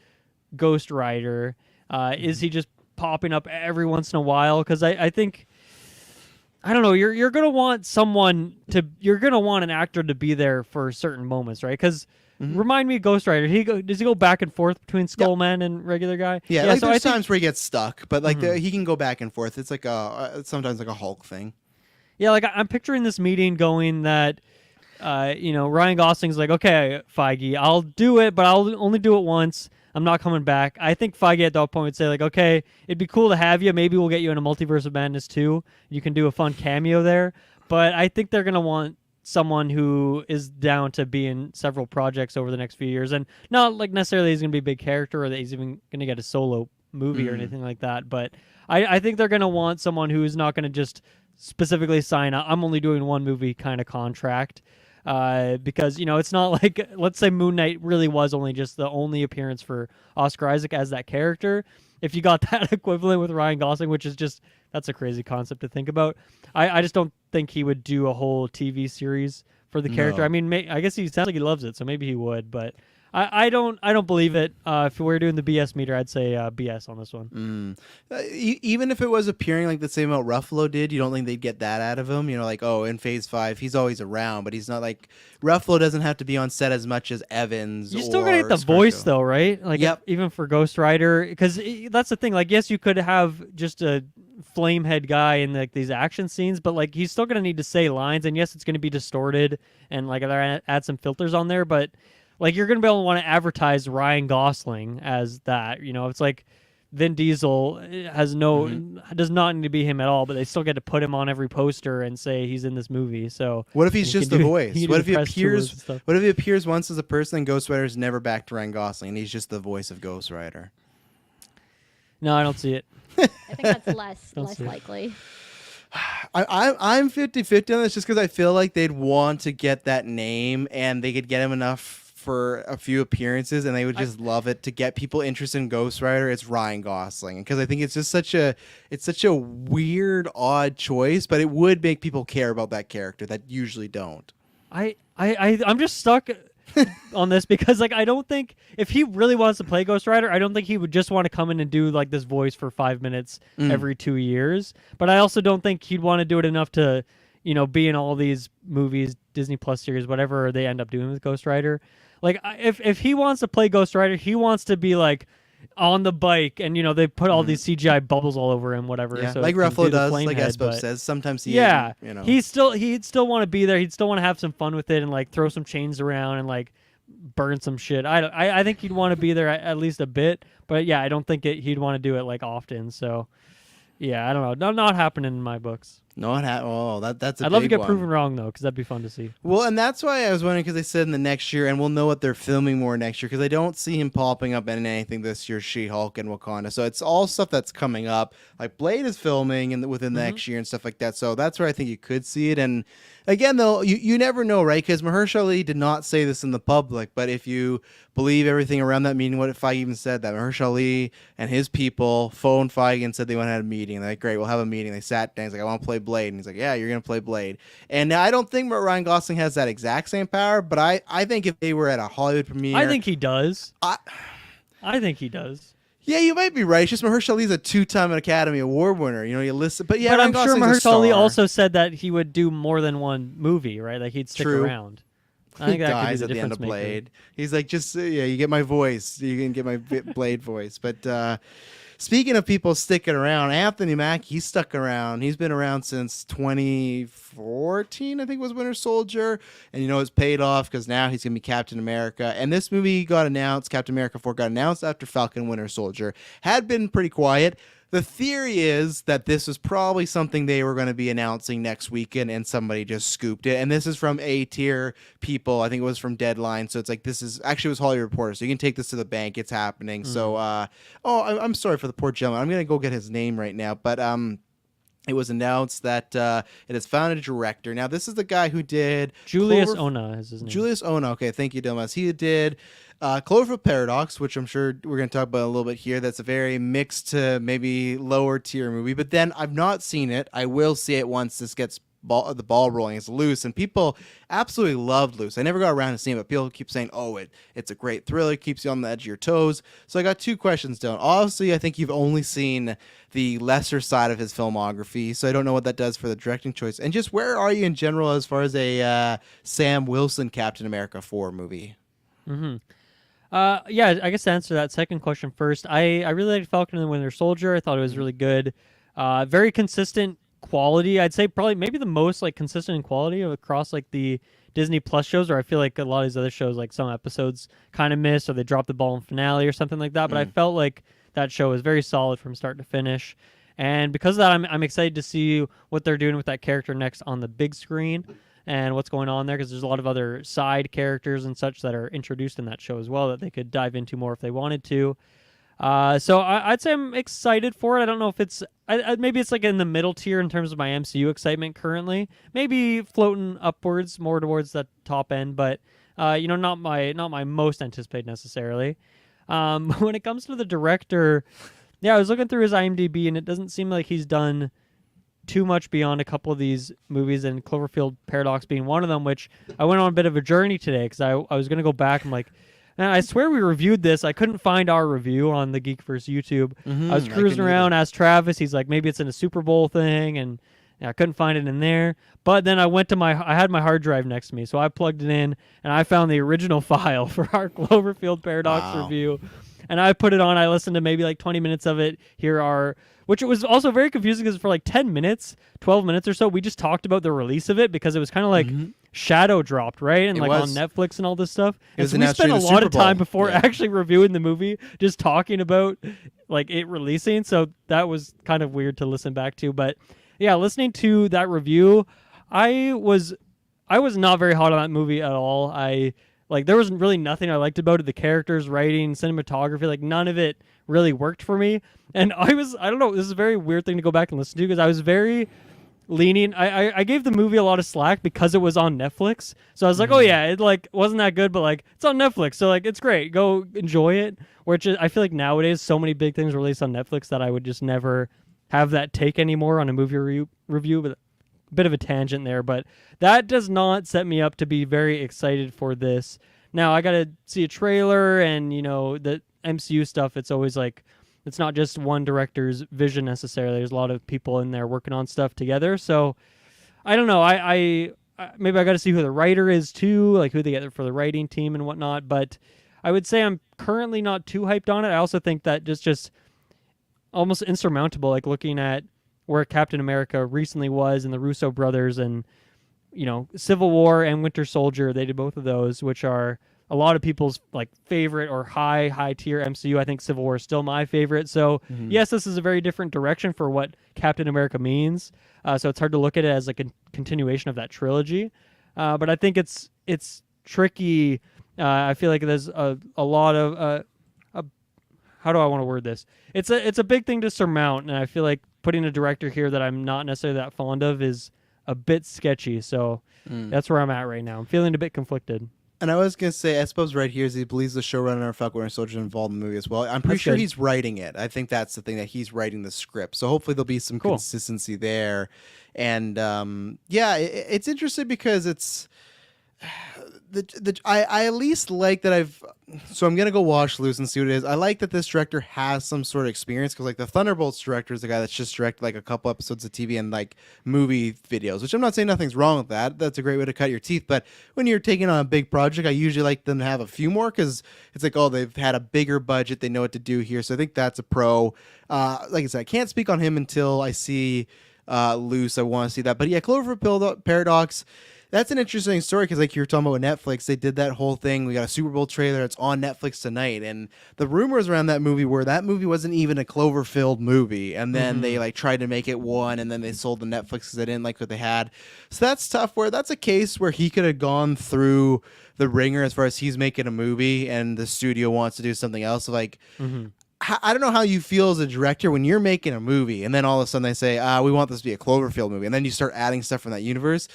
Ghost Rider? Is he just popping up every once in a while? Because I think, I don't know, you're gonna want you're gonna want an actor to be there for certain moments, right? Because remind me of Ghost Rider. Does he go back and forth between Skullman and regular guy? Yeah, like so there's times where he gets stuck, but like he can go back and forth. It's like sometimes like a Hulk thing. Yeah, like I'm picturing this meeting going that, you know, Ryan Gosling's like, okay, Feige, I'll do it, but I'll only do it once. I'm not coming back. I think Feige at that point would say like, okay, it'd be cool to have you. Maybe we'll get you in a Multiverse of Madness 2. You can do a fun cameo there. But I think they're going to want someone who is down to be in several projects over the next few years. And not like necessarily he's going to be a big character or that he's even going to get a solo movie or anything like that. But I think they're going to want someone who is not going to just specifically sign up, I'm only doing one movie kind of contract. Because, you know, it's not like, let's say Moon Knight really was only just the only appearance for Oscar Isaac as that character. If you got that equivalent with Ryan Gosling, which is just, that's a crazy concept to think about. I just don't think he would do a whole TV series for the character. I mean, I guess he sounds like he loves it, so maybe he would, but I don't believe it. If we were doing the BS meter, I'd say BS on this one. Even if it was appearing like the same amount Ruffalo did, you don't think they'd get that out of him? You know, like, oh, in Phase 5, he's always around, but he's not like... Ruffalo doesn't have to be on set as much as Evans. You're still going to get the voice, though, right? Like, even for Ghost Rider, because that's the thing. Like, yes, you could have just a flamehead guy in like these action scenes, but like he's still going to need to say lines, and yes, it's going to be distorted, and like add some filters on there, but... Like, you're going to be able to want to advertise Ryan Gosling as that. You know, it's like Vin Diesel does not need to be him at all, but they still get to put him on every poster and say he's in this movie. So what if he's just the voice? What if he appears once as a person and Ghost Rider's never back to Ryan Gosling and he's just the voice of Ghost Rider? No, I don't see it. I think that's less likely. I'm 50-50 on this just because I feel like they'd want to get that name and they could get him enough for a few appearances and they would just love it to get people interested in Ghost Rider. It's Ryan Gosling, because I think it's just such a weird, odd choice, but it would make people care about that character that usually don't. I'm just stuck on this because like I don't think if he really wants to play Ghost Rider, I don't think he would just want to come in and do like this voice for 5 minutes every 2 years. But I also don't think he'd want to do it enough to, be in all these movies, Disney Plus series, whatever they end up doing with Ghost Rider. Like, if he wants to play Ghost Rider, he wants to be like on the bike, and they put all these CGI bubbles all over him, whatever. Yeah, so like Ruffalo does, like head, Espo says. Sometimes he, yeah, he'd still want to be there. He'd still want to have some fun with it and like throw some chains around and like burn some shit. I think he'd want to be there at least a bit, but yeah, I don't think he'd want to do it like often. So yeah, I don't know. Not happening in my books. That's a I'd love to big get one. proven wrong though, because that'd be fun to see. Well, and that's why I was wondering, because they said in the next year, and we'll know what they're filming more next year, because I don't see him popping up in anything this year, She-Hulk and Wakanda. So it's all stuff that's coming up. Like Blade is filming within the next year and stuff like that. So that's where I think you could see it. And again, though, you never know, right? Because Mahershala Ali did not say this in the public, but if you believe everything around that meeting, what if Feige even said that Mahershala Ali and his people phoned Feige and said they want to have a meeting. They're like, great, we'll have a meeting. They sat down. He's like, I want to play Blade. And he's like, yeah, you're going to play Blade. And I don't think Ryan Gosling has that exact same power, but I think if they were at a Hollywood premiere, I think he does. I think he does. Yeah, you might be right. It's just Mahershala Ali's a 2-time Academy Award winner. You listen, but yeah, but Ryan I'm sure Gosling's a Mahershala Ali star. also said that he would do more than one movie, right? Like he'd stick True. around. I think that could be dies the at the end of difference maker. Blade. He's like, you get my voice. You can get my Blade voice. But speaking of people sticking around, Anthony Mackie, he's stuck around. He's been around since 2014, I think was Winter Soldier. And it's paid off because now he's going to be Captain America. And this movie got announced, Captain America 4 got announced after Falcon Winter Soldier. Had been pretty quiet. The theory is that this was probably something they were going to be announcing next weekend, and somebody just scooped it. And this is from A-tier people. I think it was from Deadline. So it's like, this is actually, it was Hollywood Reporter. So you can take this to the bank. It's happening. So, I'm sorry for the poor gentleman. I'm going to go get his name right now. But it was announced that it has found a director. Now, this is the guy who did Julius Ona is his name. Julius Ona. Okay, thank you, Domas. He did Cloverfield Paradox, which I'm sure we're going to talk about a little bit here. That's a very mixed to maybe lower tier movie. But then I've not seen it. I will see it once this gets the ball rolling. It's Loose, and people absolutely loved Loose. I never got around to seeing it, but people keep saying, it's a great thriller, keeps you on the edge of your toes. So I got two questions down. Obviously, I think you've only seen the lesser side of his filmography, so I don't know what that does for the directing choice. And just where are you in general as far as a Sam Wilson Captain America 4 movie? Yeah, I guess to answer that second question first, I really liked Falcon and the Winter Soldier. I thought it was really good. Very consistent quality. I'd say probably maybe the most like consistent in quality across like the Disney Plus shows, or I feel like a lot of these other shows, like some episodes kind of miss or they drop the ball in finale or something like that. But I felt like that show was very solid from start to finish. And because of that, I'm excited to see what they're doing with that character next on the big screen and what's going on there, because there's a lot of other side characters and such that are introduced in that show as well that they could dive into more if they wanted to. So I'd say I'm excited for it. I don't know if it's maybe it's like in the middle tier in terms of my MCU excitement currently. Maybe floating upwards more towards the top end, but not my most anticipated necessarily. When it comes to the director, yeah, I was looking through his IMDb and it doesn't seem like he's done too much beyond a couple of these movies, and Cloverfield Paradox being one of them, which I went on a bit of a journey today because I was going to go back and like, man, I swear we reviewed this. I couldn't find our review on the GeekVerse YouTube. I was cruising around, asked Travis. He's like, maybe it's in a Super Bowl thing, and I couldn't find it in there. But then I went to I had my hard drive next to me, so I plugged it in, and I found the original file for our Cloverfield Paradox review. And I put it on. I listened to maybe like 20 minutes of it. Which it was also very confusing because for like 10 minutes, 12 minutes or so, we just talked about the release of it because it was kind of like shadow dropped, right? And like on Netflix and all this stuff. And so we spent a lot of time before actually reviewing the movie just talking about like it releasing. So that was kind of weird to listen back to. But yeah, listening to that review, I was not very hot on that movie at all. There was really nothing I liked about it. The characters, writing, cinematography, like none of it really worked for me. And I don't know, this is a very weird thing to go back and listen to because I was very leaning. I gave the movie a lot of slack because it was on Netflix. So I was like, oh yeah, it like wasn't that good, but like it's on Netflix. So like it's great. Go enjoy it. Which I feel like nowadays so many big things released on Netflix that I would just never have that take anymore on a movie review. But a bit of a tangent there, but that does not set me up to be very excited for this. Now I got to see a trailer and, the MCU stuff. It's always like, it's not just one director's vision necessarily. There's a lot of people in there working on stuff together. So I don't know. I maybe I got to see who the writer is too, like who they get for the writing team and whatnot. But I would say I'm currently not too hyped on it. I also think that just almost insurmountable, like looking at where Captain America recently was and the Russo brothers and, Civil War and Winter Soldier. They did both of those, which are a lot of people's like favorite or high tier MCU. I think Civil War is still my favorite. So yes, this is a very different direction for what Captain America means. So it's hard to look at it as like a continuation of that trilogy. But I think it's tricky. I feel like there's a lot of how do I want to word this? It's a big thing to surmount, and I feel like putting a director here that I'm not necessarily that fond of is a bit sketchy. So that's where I'm at right now. I'm feeling a bit conflicted. And I was going to say, I suppose right here is he believes the showrunner of Falcon Winter Soldier involved in the movie as well. I'm pretty sure he's writing it. I think that's the thing, that he's writing the script. So hopefully there'll be some consistency there. And it's interesting because it's... I at least like that so I'm gonna go watch Loose and see what it is. I like that this director has some sort of experience, because like the Thunderbolts director is the guy that's just directed like a couple episodes of TV and like movie videos, which I'm not saying nothing's wrong with that. That's a great way to cut your teeth. But when you're taking on a big project, I usually like them to have a few more, because it's like, oh, they've had a bigger budget, they know what to do here. So I think that's a pro. Like I said, I can't speak on him until I see Loose. I want to see that. But yeah, Cloverfield Paradox. That's an interesting story, because like you were talking about with Netflix, they did that whole thing. We got a Super Bowl trailer. It's on Netflix tonight. And the rumors around that movie were that movie wasn't even a Cloverfield movie. And then they like tried to make it one, and then they sold the Netflix because they didn't like what they had. So that's tough, where that's a case where he could have gone through the ringer as far as he's making a movie and the studio wants to do something else. Like, I don't know how you feel as a director when you're making a movie and then all of a sudden they say, we want this to be a Cloverfield movie. And then you start adding stuff from that universe.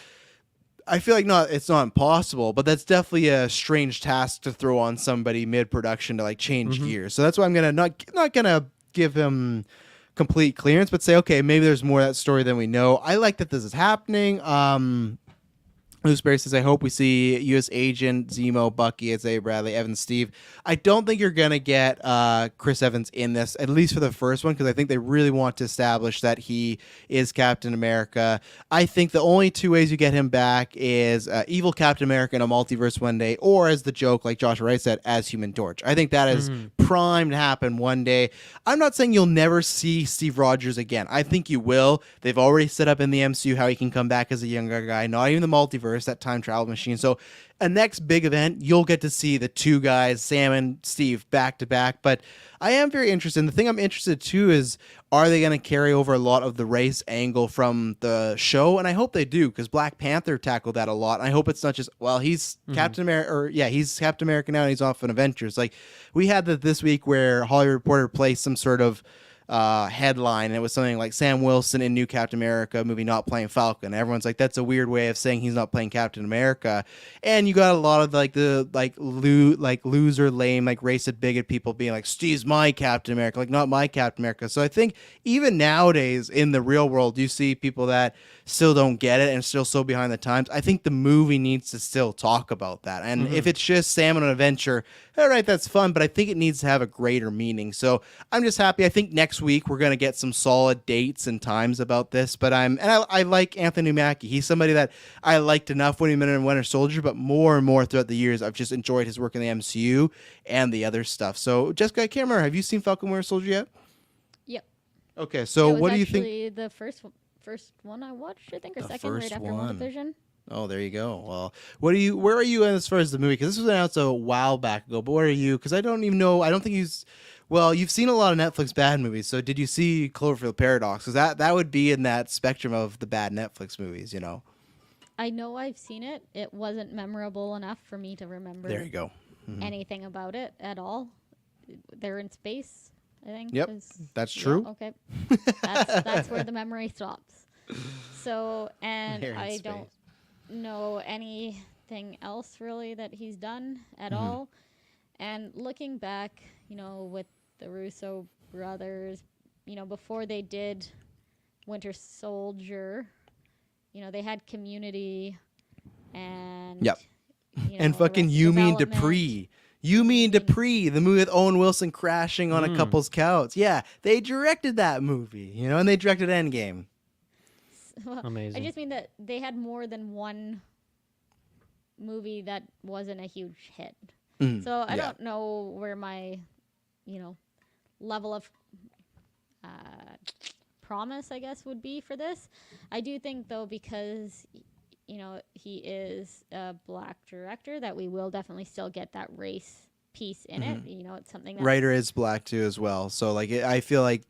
I feel like it's not impossible, but that's definitely a strange task to throw on somebody mid-production to like change gears. So that's why I'm gonna not gonna give him complete clearance, but say, okay, maybe there's more of that story than we know. I like that this is happening. Gooseberry says, I hope we see U.S. Agent, Zemo, Bucky, Isaiah Bradley, Evan, Steve. I don't think you're going to get Chris Evans in this, at least for the first one, because I think they really want to establish that he is Captain America. I think the only two ways you get him back is evil Captain America in a multiverse one day, or as the joke, like Joshua Wright said, as Human Torch. I think that is primed to happen one day. I'm not saying you'll never see Steve Rogers again. I think you will. They've already set up in the MCU how he can come back as a younger guy, not even the multiverse, that time travel machine. So a next big event, you'll get to see the two guys, Sam and Steve, back to back. But I am very interested. And the thing I'm interested too is, are they going to carry over a lot of the race angle from the show? And I hope they do, because Black Panther tackled that a lot. And I hope it's not just, well, he's Captain America, or he's Captain America now and he's off on Avengers. Like we had that this week where Hollywood Reporter placed some sort of headline, and it was something like Sam Wilson in New Captain America movie not playing Falcon. Everyone's like, that's a weird way of saying he's not playing Captain America. And you got a lot of like the loser, lame, like racist, bigot people being like, Steve's my Captain America, like not my Captain America. So I think even nowadays in the real world, you see people that still don't get it and still so behind the times. I think the movie needs to still talk about that. And if it's just Sam on an adventure, all right, that's fun, but I think it needs to have a greater meaning. So I'm just happy. I think next week we're going to get some solid dates and times about this, but I like Anthony Mackie. He's somebody that I liked enough when he was in Winter Soldier, but more and more throughout the years, I've just enjoyed his work in the MCU and the other stuff. So Jessica, I can't remember, have you seen Falcon Winter Soldier yet? Yep. Okay, so what do you think? Actually, the first one I watched, I think, or second, right after WandaVision. Oh, there you go. Well, where are you as far as the movie? Because this was announced a while back ago, but where are you? Because I don't even know. I don't think you've seen a lot of Netflix bad movies. So did you see Cloverfield Paradox? Because that would be in that spectrum of the bad Netflix movies, you know? I know I've seen it. It wasn't memorable enough for me to remember. There you go. Anything about it at all. They're in space, I think. Yep, that's true. Okay. That's where the memory stops. So, and I don't know anything else really that he's done at all. And looking back, with the Russo brothers, before they did Winter Soldier, they had Community and and fucking You Mean Dupree. You Mean Dupree, the movie with Owen Wilson crashing on a couple's couch. Yeah, they directed that movie, and they directed Endgame. Well, Amazing. I just mean that they had more than one movie that wasn't a huge hit. So I don't know where my, level of promise, I guess, would be for this. I do think, though, because he is a black director, that we will definitely still get that race piece in it. It's something that Writer is black too as well. So like I feel like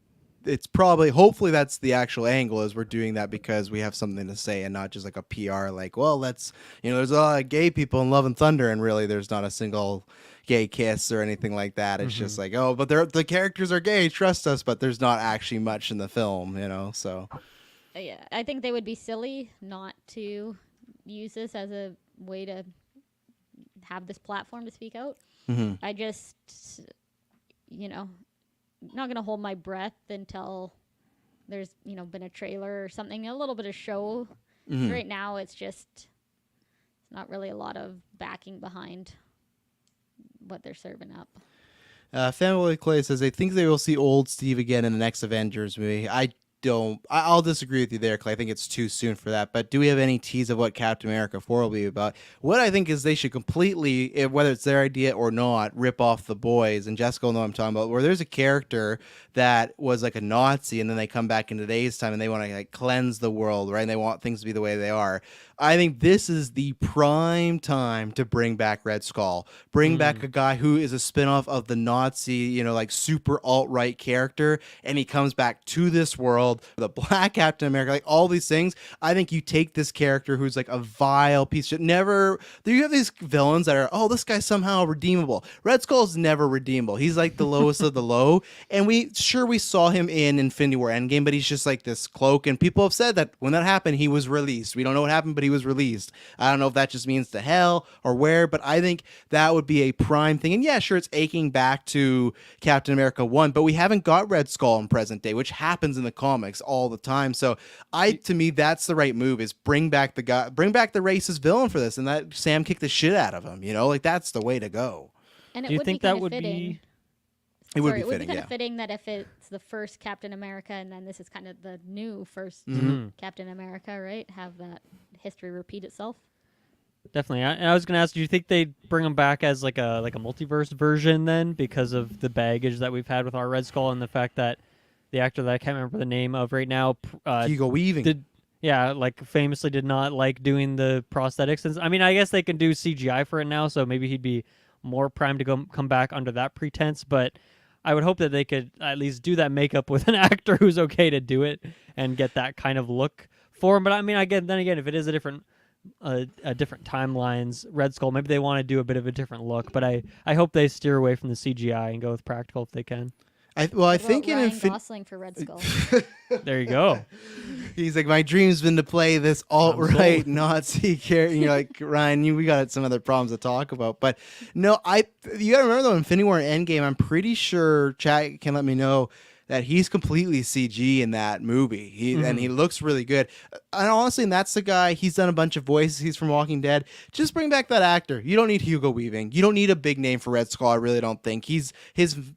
it's probably hopefully that's the actual angle, is we're doing that because we have something to say and not just like a PR like, well, let's there's a lot of gay people in Love and Thunder and really there's not a single gay kiss or anything like that. It's just like, oh, but the characters are gay, trust us, but there's not actually much in the film, so yeah, I think they would be silly not to use this as a way to have this platform to speak out. I just, not going to hold my breath until there's, been a trailer or something, a little bit of show. Right now, it's not really a lot of backing behind what they're serving up. Family Clay says they think they will see old Steve again in the next Avengers movie. I'll disagree with you there, Clay. I think it's too soon for that. But do we have any tease of what Captain America 4 will be about? What I think is they should completely, whether it's their idea or not, rip off The Boys. And Jessica will know what I'm talking about, where there's a character that was like a Nazi, and then they come back in today's time, and they want to like cleanse the world, right? And they want things to be the way they are. I think this is the prime time to bring back Red Skull. Bring back a guy who is a spinoff of the Nazi, like super alt-right character, and he comes back to this world, the Black Captain America, like all these things. I think you take this character who's like a vile piece of shit. You have these villains that are, this guy's somehow redeemable. Red Skull's never redeemable. He's like the lowest of the low, and we saw him in Infinity War Endgame, but he's just like this cloak, and people have said that when that happened, he was released. We don't know what happened, but he was released. I don't know if that just means to hell or where, but I think that would be a prime thing. And yeah, sure, it's aching back to Captain America 1, but we haven't got Red Skull in present day, which happens in the comics all the time. So to me, that's the right move, is bring back the racist villain for this, and that Sam kicked the shit out of him, like that's the way to go. And do you think that would be... It would be kind of fitting that if it's the first Captain America and then this is kind of the new first Captain America, right? Have that history repeat itself. Definitely. I was going to ask, do you think they'd bring him back as like a multiverse version then, because of the baggage that we've had with our Red Skull and the fact that the actor that I can't remember the name of right now, Hugo Weaving, famously did not like doing the prosthetics. And I mean, I guess they can do CGI for it now, so maybe he'd be more primed to come back under that pretense, but I would hope that they could at least do that makeup with an actor who's okay to do it and get that kind of look for him. But I mean, then again, if it is a different timelines, Red Skull, maybe they want to do a bit of a different look. But I hope they steer away from the CGI and go with practical if they can. I think in Ryan Gosling for Red Skull. There you go. He's like, my dream's been to play this alt-right Nazi character. You're like, Ryan, we got some other problems to talk about. But no, you gotta remember though, Infinity War Endgame, I'm pretty sure chat can let me know that he's completely CG in that movie. And he looks really good. And honestly, and that's the guy, he's done a bunch of voices. He's from Walking Dead. Just bring back that actor. You don't need Hugo Weaving. You don't need a big name for Red Skull. I really don't think. His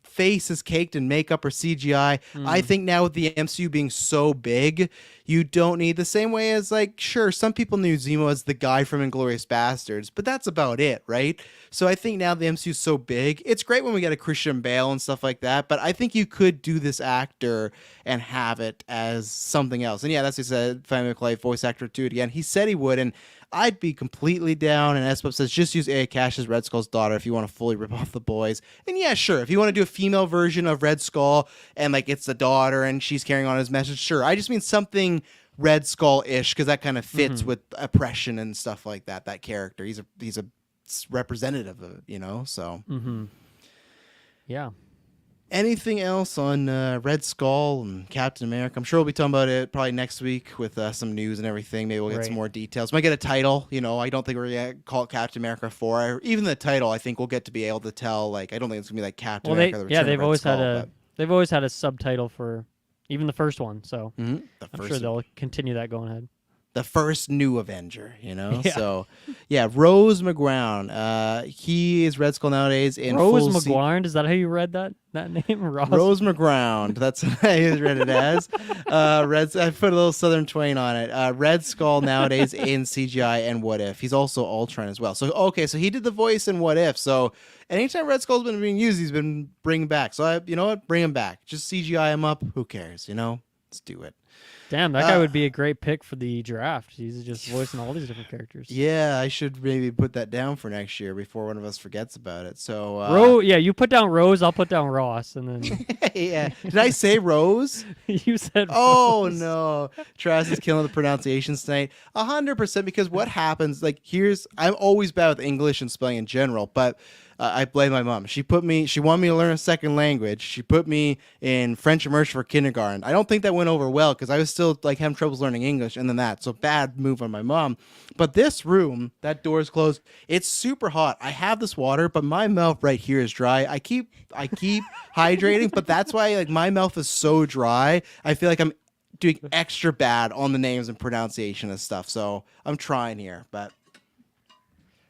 face is caked in makeup or CGI. I think now with the MCU being so big, you don't need the same way as, like, sure, some people knew Zemo as the guy from Inglourious Bastards, but that's about it, right? So I think now the MCU is so big, it's great when we get a Christian Bale and stuff like that, but I think you could do this actor and have it as something else. And yeah, that's what he said, Family McClay, voice actor to it again. He said he would, and I'd be completely down. And Espop says, just use Aya Cash as Red Skull's daughter if you want to fully rip off The Boys. And yeah, sure, if you want to do a female version of Red Skull and like it's the daughter and she's carrying on his message, sure. I just mean something Red Skull-ish, because that kind of fits with oppression and stuff like that. That character, he's a representative of it, so. Yeah. Anything else on Red Skull and Captain America? I'm sure we'll be talking about it probably next week with some news and everything. Maybe we'll get some more details. Might get a title. I don't think we're going to call it Captain America 4. Even the title, I think we'll get to be able to tell. Like, I don't think it's going to be like Captain America. They've always had a subtitle for even the first one. So I'm sure they'll continue that going ahead. the first new Avenger, you know? Yeah. So, yeah, Rose McGowan. He is Red Skull nowadays in Rose full McGuire, is that how you read that name? Rose McGround. That's what I read it as. I put a little Southern twang on it. Red Skull nowadays in CGI and What If. He's also Ultron as well. So so he did the voice in What If. So anytime Red Skull's been being used, he's been bringing back. So you know what? Bring him back. Just CGI him up. Who cares? You know? Let's do it. Damn, that guy would be a great pick for the draft. He's just voicing all these different characters. Yeah, I should maybe put that down for next year before one of us forgets about it. So, yeah, you put down Rose, I'll put down Ross, and then yeah. Did I say Rose? you said Oh Rose. no, Travis is killing the pronunciations tonight. 100%. Because what happens? Like, I'm always bad with English and spelling in general, but. I blame my mom. She wanted me to learn a second language. She put me in French immersion for kindergarten. I don't think that went over well because I was still like having troubles learning English and then that. So bad move on my mom. But this room, that door is closed. It's super hot. I have this water, but my mouth right here is dry. I keep hydrating, but that's why like my mouth is so dry. I feel like I'm doing extra bad on the names and pronunciation and stuff. So I'm trying here, but.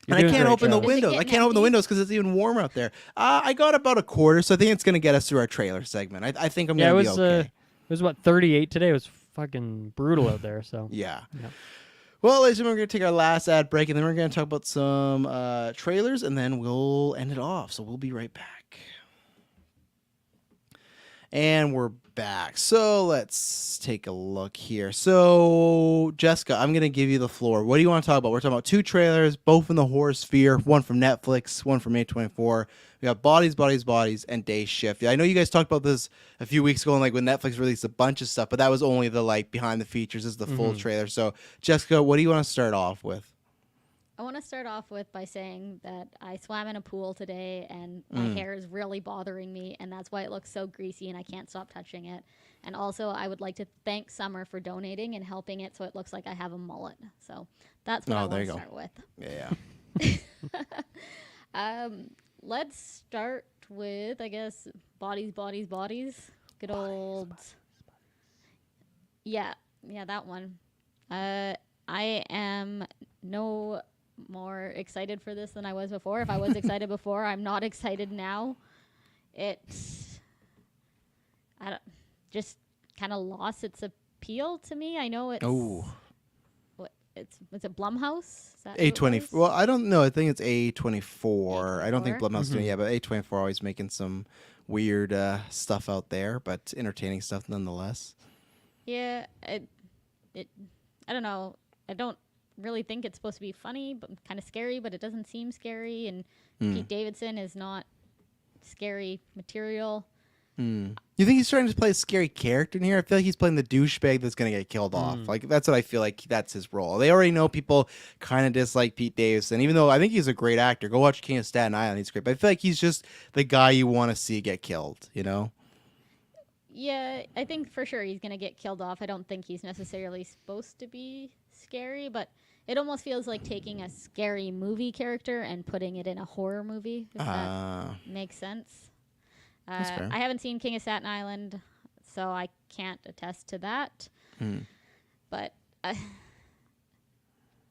And I can't open the windows. I can't open the windows because it's even warmer out there. I got about a quarter, so I think it's going to get us through our trailer segment. I think I'm going to be okay. It was, 38 today? It was fucking brutal out there. So yeah. Well, ladies and gentlemen, we're going to take our last ad break, and then we're going to talk about some trailers, and then we'll end it off. So we'll be right back. And we're back. So let's take a look here. So, Jessica, I'm going to give you the floor. What do you want to talk about? We're talking about 2 trailers, both in the horror sphere, one from Netflix, one from A24. We got Bodies, Bodies, Bodies, and Day Shift. I know you guys talked about this a few weeks ago, and like when Netflix released a bunch of stuff, but that was only the like behind the features. This is the full trailer. So, Jessica, what do you want to start off with? I want to start off by saying that I swam in a pool today and my hair is really bothering me, and that's why it looks so greasy and I can't stop touching it. And also, I would like to thank Summer for donating and helping it so it looks like I have a mullet. So that's what I want to start with. Yeah. Let's start with, I guess, Bodies, Bodies, Bodies. Good old... Yeah, that one. I am no more excited for this than I was before. If I was excited before, I'm not excited now. Just kind of lost its appeal to me. I know it's it's a Blumhouse. Is that A24. Well, I don't know. I think it's A24. I don't think Blumhouse doing yeah, but A24 always making some weird stuff out there, but entertaining stuff nonetheless. Yeah, I don't know. I don't really think it's supposed to be funny, but kind of scary, but it doesn't seem scary. And Pete Davidson is not scary material. You think he's trying to play a scary character in here? I feel like he's playing the douchebag that's going to get killed off. Like, that's what I feel like that's his role. They already know people kind of dislike Pete Davidson, even though I think he's a great actor. Go watch King of Staten Island. He's great. But I feel like he's just the guy you want to see get killed, you know? Yeah, I think for sure he's going to get killed off. I don't think he's necessarily supposed to be scary, but it almost feels like taking a scary movie character and putting it in a horror movie, if that makes sense. I haven't seen King of Staten Island, so I can't attest to that. But,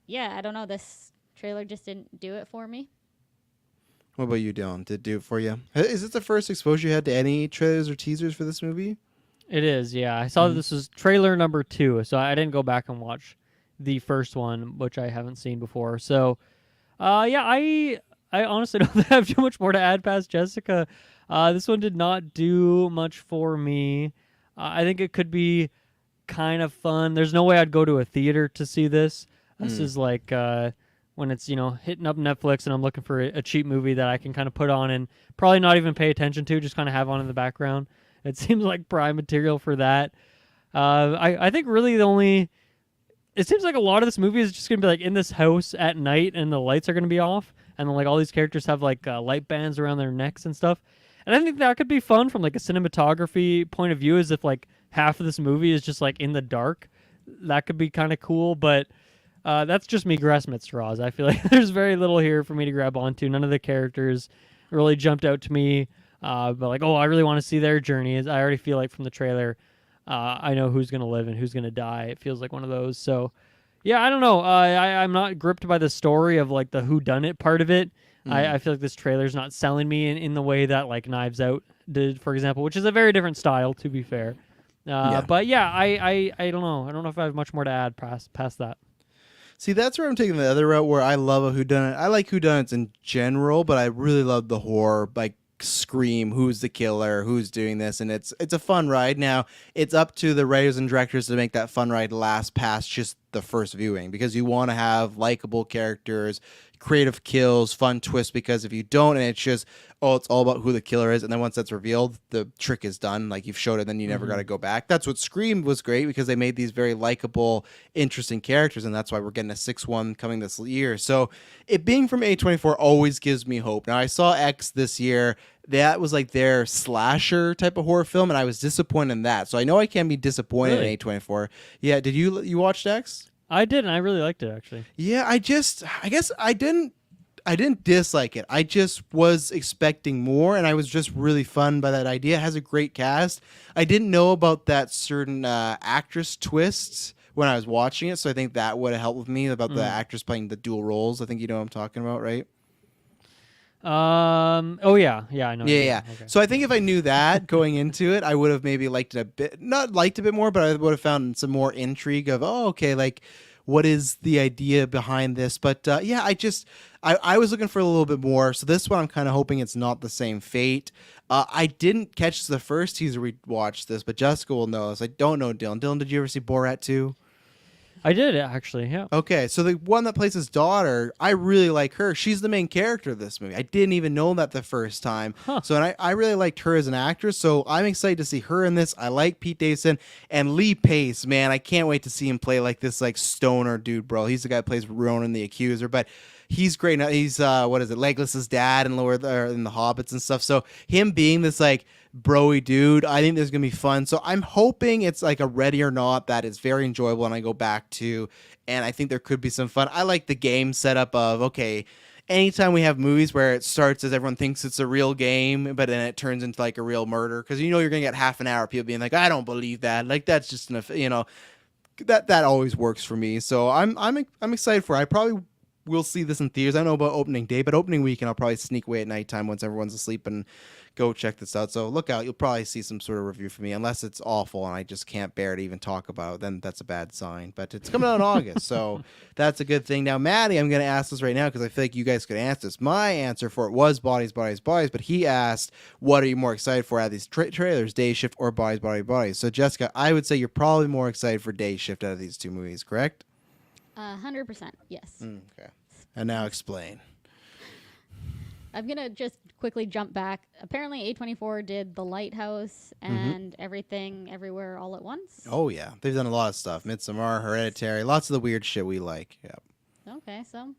yeah, I don't know. This trailer just didn't do it for me. What about you, Dylan? Did it do it for you? Is this the first exposure you had to any trailers or teasers for this movie? It is, yeah. I saw this was trailer number 2, so I didn't go back and watch the first one, which I haven't seen before. So, yeah, I honestly don't have too much more to add past Jessica. This one did not do much for me. I think it could be kind of fun. There's no way I'd go to a theater to see this. This is like when it's, hitting up Netflix and I'm looking for a cheap movie that I can kind of put on and probably not even pay attention to, just kind of have on in the background. It seems like prime material for that. I think really it seems like a lot of this movie is just going to be like in this house at night and the lights are going to be off. And then like all these characters have like light bands around their necks and stuff. And I think that could be fun from like a cinematography point of view, as if like half of this movie is just like in the dark. That could be kind of cool, but that's just me grasping at straws. I feel like there's very little here for me to grab onto. None of the characters really jumped out to me. But like, I really want to see their journeys. I already feel like from the trailer, I know who's going to live and who's going to die. It feels like one of those. So Yeah, I don't know. I'm not gripped by the story of like the whodunit part of it. I feel like this trailer's not selling me in the way that like Knives Out did, for example, which is a very different style, to be fair. But yeah, I don't know. I don't know if I have much more to add past that. See, that's where I'm taking the other route, where I love a whodunit. I like whodunits in general, but I really love the horror, like Scream, who's the killer, who's doing this, and it's a fun ride. Now, it's up to the writers and directors to make that fun ride last past just the first viewing, because you want to have likable characters, creative kills, fun twists, because if you don't, and it's just, oh, it's all about who the killer is, and then once that's revealed, the trick is done. Like, you've showed it, then you never got to go back. That's what Scream was great, because they made these very likable, interesting characters, and that's why we're getting a 6-1 coming this year. So it being from A24 always gives me hope. Now, I saw X this year. That was like their slasher type of horror film, and I was disappointed in that. So I know I can be disappointed in A24. Yeah, did you watch X? I did, and I really liked it, actually. Yeah, I guess I didn't dislike it. I just was expecting more, and I was just really fun by that idea. It has a great cast. I didn't know about that certain actress twist when I was watching it, so I think that would have helped with me about the actress playing the dual roles. I think you know what I'm talking about, right? Oh yeah, I know. Yeah. Okay. So I think if I knew that going into it, I would have maybe liked it a bit, not liked it a bit more, but I would have found some more intrigue of, oh, okay, like, what is the idea behind this? But yeah, I was looking for a little bit more. So this one, I'm kind of hoping it's not the same fate. I didn't catch the first teaser we watched this, but Jessica will know this. I don't know Dylan. Dylan, did you ever see Borat 2? I did, actually, yeah. Okay, so the one that plays his daughter, I really like her. She's the main character of this movie. I didn't even know that the first time. Huh. So and I really liked her as an actress, so I'm excited to see her in this. I like Pete Davidson and Lee Pace, man. I can't wait to see him play like this like stoner dude, bro. He's the guy who plays Ronan the Accuser, but he's great. He's Legolas's dad in in the Hobbits and stuff. So him being this like broy dude, I think there's gonna be fun. So I'm hoping it's like a Ready or Not that is very enjoyable and I go back to, and I think there could be some fun. I like the game setup of, okay, anytime we have movies where it starts as everyone thinks it's a real game, but then it turns into like a real murder, because you know you're gonna get half an hour of people being like, I don't believe that, like that's just that always works for me. So I'm excited for it. I probably will see this in theaters. I don't know about opening day, but opening weekend I'll probably sneak away at nighttime once everyone's asleep and go check this out. So look out. You'll probably see some sort of review from me, unless it's awful and I just can't bear to even talk about it. Then that's a bad sign. But it's coming out in August, so that's a good thing. Now, Maddie, I'm going to ask this right now because I feel like you guys could answer this. My answer for it was Bodies, Bodies, Bodies, but he asked, what are you more excited for out of these trailers, Day Shift or Bodies, Bodies, Bodies? So, Jessica, I would say you're probably more excited for Day Shift out of these two movies, correct? 100%, yes. Okay. And now explain. I'm going to just quickly jump back. Apparently, A24 did The Lighthouse and Everything Everywhere All at Once. Oh, yeah. They've done a lot of stuff. Midsommar, Hereditary, lots of the weird shit we like. Yep. Okay, so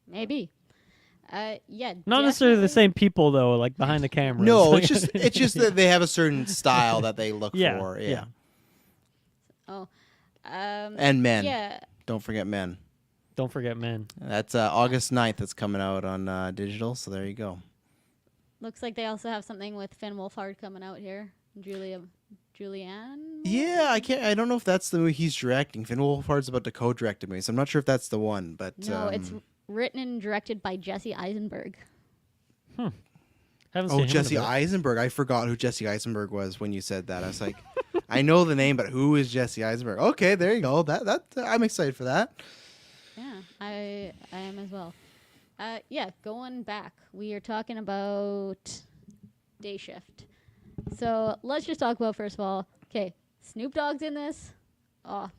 maybe. Yeah. Not necessarily the same people, though, like behind the camera. No, it's just that they have a certain style that they look for. Yeah. Oh. And Men. Yeah. Don't forget Men. Don't forget Men. That's August 9th. That's coming out on digital, so there you go. Looks like they also have something with Finn Wolfhard coming out here. Julianne? Yeah, I don't know if that's the movie he's directing. Finn Wolfhard's about to co-direct a movie, so I'm not sure if that's the one. But no, it's written and directed by Jesse Eisenberg. Haven't seen Jesse Eisenberg. I forgot who Jesse Eisenberg was when you said that. I was like, I know the name, but who is Jesse Eisenberg? Okay, there you go. That I'm excited for that. Yeah, I am as well. Yeah, going back, we are talking about Day Shift. So let's just talk about, first of all, okay, Snoop Dogg's in this. Oh,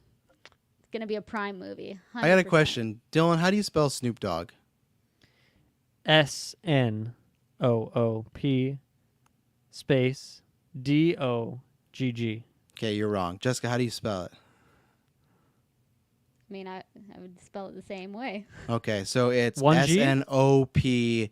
it's going to be a prime movie. 100%. I got a question. Dylan, how do you spell Snoop Dogg? SNOOP space DOGG. Okay, you're wrong. Jessica, how do you spell it? I mean, I would spell it the same way. Okay, so it's One G? SNOPDOGG.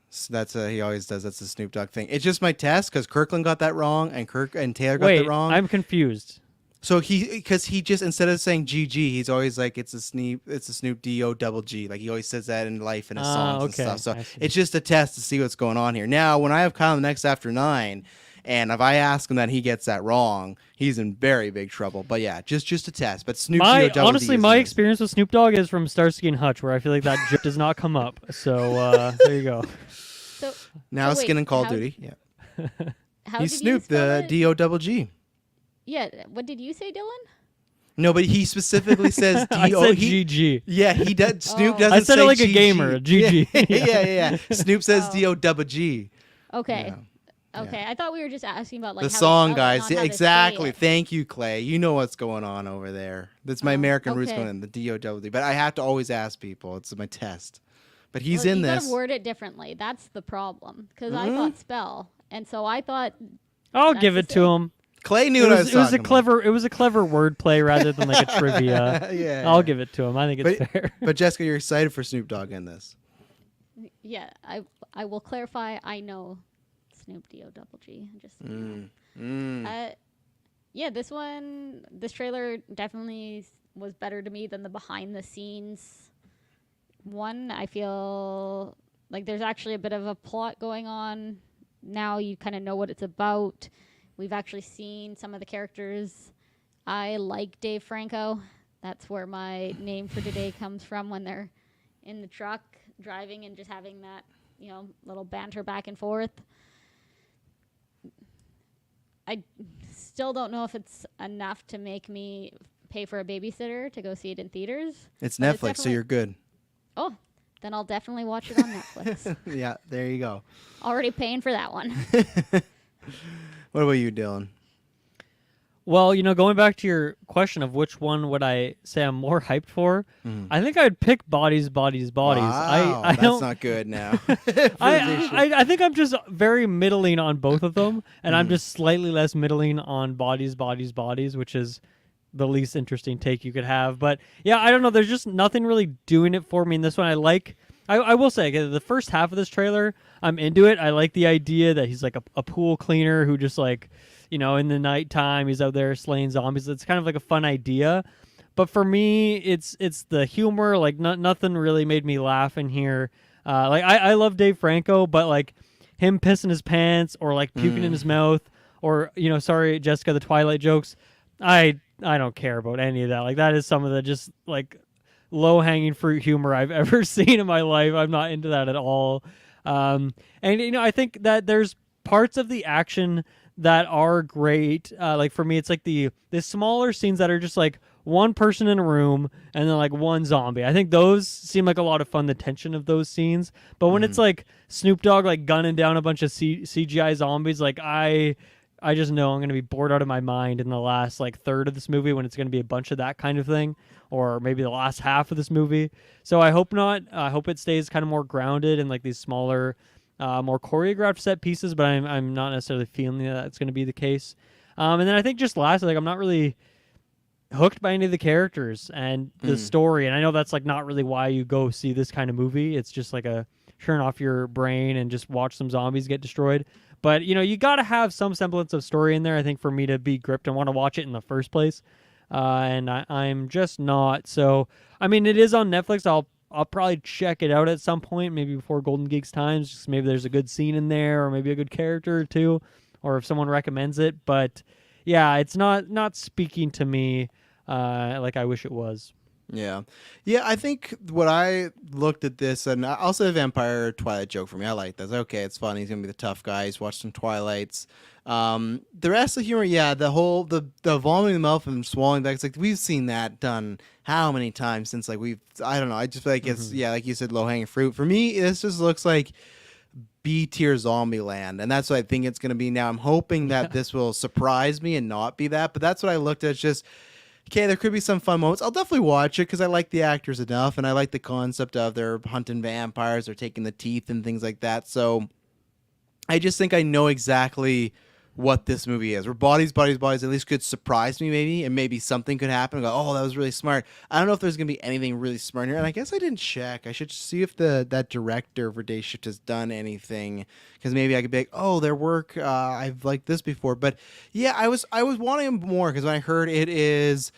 So that's he always does. That's the Snoop Dogg thing. It's just my test because Kirklin got that wrong and Taylor got that wrong. I'm confused. So because he just, instead of saying GG, he's always like it's a Snoop DOGG. Like he always says that in life in his songs and stuff. So it's just a test to see what's going on here. Now, when I have Kyle next after 9. And if I ask him that he gets that wrong, he's in very big trouble. But yeah, just a test. But Snoop D-O-double-D honestly, is my nice. experience with Snoop Dogg is from Starsky and Hutch, where I feel like that joke does not come up. So there you go. So Now so Skin wait, and Call of how- Duty. Yeah, How he's did Snoop, you spell the it? D-O-double-G. Yeah. What did you say, Dylan? No, but he specifically says I D-O. said he- GG. Yeah, he does. Snoop Oh. doesn't I said say it like a GG. gamer, GG. Yeah. Snoop says Oh. D-O-double-G. Okay. Yeah. Okay. I thought we were just asking about like The how song, to spell it, guys. not Yeah, how to say exactly. it. Thank you, Clay. You know what's going on over there. That's my American roots okay. going in, the D-O-double-D. But I have to always ask people. It's my test. But he's Well, in you this. gotta word it differently. That's the problem. Because I Mhm. thought spell, and so I thought I'll That's give the it to thing. him. Clay knew It what I was, was it was a talking about. clever it was a clever wordplay rather than like a trivia. Yeah. I'll give it to him. I think it's But- fair. But Jessica, you're excited for Snoop Dogg in this. yeah. I will clarify. I know Snoop D-O-double-G. Just so you know. Yeah, this trailer definitely was better to me than the behind the scenes one. I feel like there's actually a bit of a plot going on. Now you kind of know what it's about. We've actually seen some of the characters. I like Dave Franco. That's where my name for today comes from, when they're in the truck driving and just having that, little banter back and forth. I still don't know if it's enough to make me pay for a babysitter to go see it in theaters. It's But it's Netflix, so definitely- you're good. Oh, then I'll definitely watch it on Netflix. Yeah, there you go. Already paying for that one. What about you, Dylan? Well, going back to your question of which one would I say I'm more hyped for, I think I'd pick Bodies. Wow, I that's don't. not good now. I think I'm just very middling on both of them, and I'm just slightly less middling on Bodies, which is the least interesting take you could have. But yeah, I don't know. There's just nothing really doing it for me in this one. I will say, the first half of this trailer, I'm into it. I like the idea that he's like a pool cleaner who just like, in the nighttime, he's out there slaying zombies. It's kind of like a fun idea. But for me, it's the humor. Like nothing really made me laugh in here. I love Dave Franco, but like him pissing his pants or like puking in his mouth or, sorry, Jessica, the Twilight jokes. I don't care about any of that. Like that is some of the just like low-hanging fruit humor I've ever seen in my life. I'm not into that at all. And I think that there's parts of the action that are great. Like for me, it's like the smaller scenes that are just like one person in a room and then like one zombie. I think those seem like a lot of fun, the tension of those scenes. But when it's like Snoop Dogg like gunning down a bunch of CGI zombies, like I just know I'm going to be bored out of my mind in the last like third of this movie when it's going to be a bunch of that kind of thing, or maybe the last half of this movie. So I hope not. I hope it stays kind of more grounded in like these smaller, more choreographed set pieces, but I'm not necessarily feeling that that's going to be the case. And then I think just lastly, like I'm not really hooked by any of the characters and the story. And I know that's like not really why you go see this kind of movie. It's just like a turn off your brain and just watch some zombies get destroyed. But, you got to have some semblance of story in there, I think, for me to be gripped and want to watch it in the first place. And I'm just not. So, I mean, it is on Netflix. I'll probably check it out at some point, maybe before Golden Geeks Times. Just maybe there's a good scene in there or maybe a good character or two, or if someone recommends it. But, yeah, it's not speaking to me like I wish it was. Yeah. I think what I looked at this, and I'll say vampire Twilight joke for me. I like this. Okay, it's fun. He's gonna be the tough guy. He's watched some Twilights. The rest of the humor, the vomiting in the mouth and swallowing back. It's like we've seen that done how many times since like I don't know. I just feel like it's like you said, low hanging fruit. For me, this just looks like B tier zombie land, and that's what I think it's gonna be. Now I'm hoping that this will surprise me and not be that. But that's what I looked at. It's just. Okay, there could be some fun moments. I'll definitely watch it because I like the actors enough, and I like the concept of they're hunting vampires or taking the teeth and things like that. So I just think I know exactly what this movie is. Where bodies at least could surprise me maybe, and maybe something could happen. Go, oh, that was really smart. I don't know if there's going to be anything really smart here, and I guess I didn't check. I should see if that director for Day Shift has done anything, because maybe I could be like, oh, their work, I've liked this before. But yeah, I was wanting him more, because when I heard it is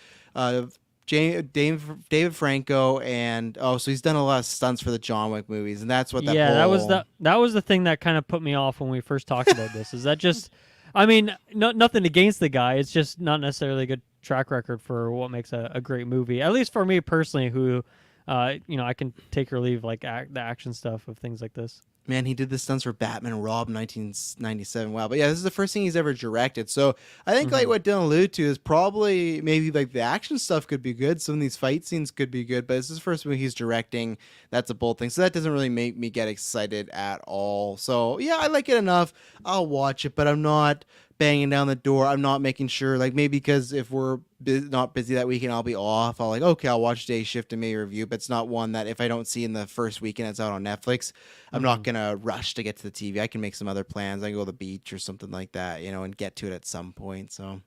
David Franco, and so he's done a lot of stunts for the John Wick movies, and that's what that that was the thing that kind of put me off when we first talked about this. Is that just I mean, nothing against the guy. It's just not necessarily a good track record for what makes a great movie. At least for me personally, who, I can take or leave like the action stuff of things like this. Man, he did the stunts for Batman and Robin 1997. Wow. But yeah, this is the first thing he's ever directed. So I think like what Dylan alluded to is probably maybe like the action stuff could be good. Some of these fight scenes could be good, but this is the first movie he's directing. That's a bold thing. So that doesn't really make me get excited at all. So yeah, I like it enough. I'll watch it, but I'm not banging down the door. I'm not making sure, like maybe because if we're not busy that weekend, I'll be off. I'll like, okay, I'll watch Day Shift and maybe review, but it's not one that if I don't see in the first weekend it's out on Netflix, I'm not going to rush to get to the TV. I can make some other plans. I can go to the beach or something like that, and get to it at some point. So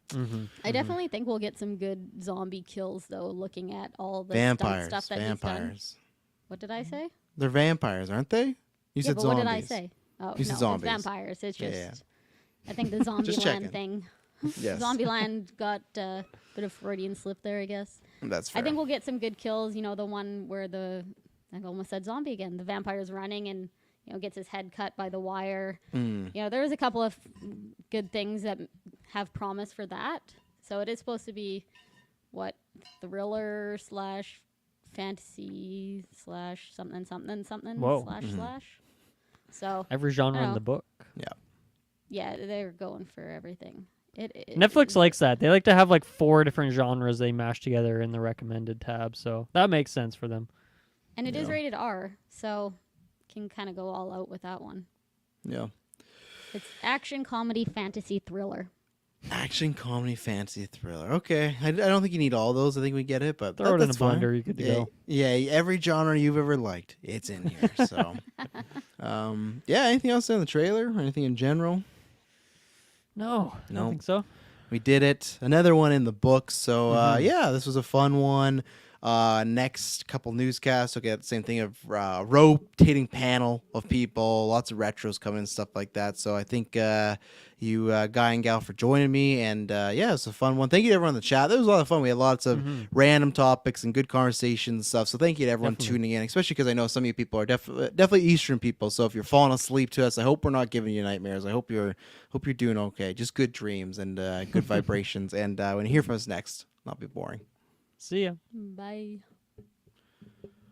I definitely think we'll get some good zombie kills, though, looking at all the vampires, stuff that he's done. What did I say? They're vampires, aren't they? You said but zombies. what did I say? Oh, You said no, zombies. It's vampires. It's just... Yeah. I think the Zombieland thing. Yes. Zombieland got a bit of Freudian slip there, I guess. That's fair. I think we'll get some good kills. The one where I almost said zombie again. The vampire's running and gets his head cut by the wire. There was a couple of good things that have promise for that. So it is supposed to be thriller / fantasy / something / So every genre in the book. yeah, they're going for everything. Netflix likes that. They like to have like 4 different genres they mash together in the recommended tab, so that makes sense for them. And it is rated R, so can kind of go all out with that one. Yeah. It's action, comedy, fantasy, thriller. Action, comedy, fantasy, thriller. Okay. I don't think you need all those. I think we get it, but throw it in a that's fine. blender. You could go. Yeah, every genre you've ever liked, it's in here. So, anything else in the trailer or anything in general? No, I don't think so. We did it. Another one in the books. So, this was a fun one. Next couple newscasts, we'll get the same thing of rotating panel of people, lots of retros coming and stuff like that. So I think you, Guy and Gal, for joining me. And it's a fun one. Thank you to everyone in the chat. That was a lot of fun. We had lots of random topics and good conversations and stuff. So thank you to everyone tuning in, especially because I know some of you people are definitely Eastern people. So if you're falling asleep to us, I hope we're not giving you nightmares. I hope you're doing okay. Just good dreams and good vibrations. And when you hear from us next, not be boring. See ya. Bye.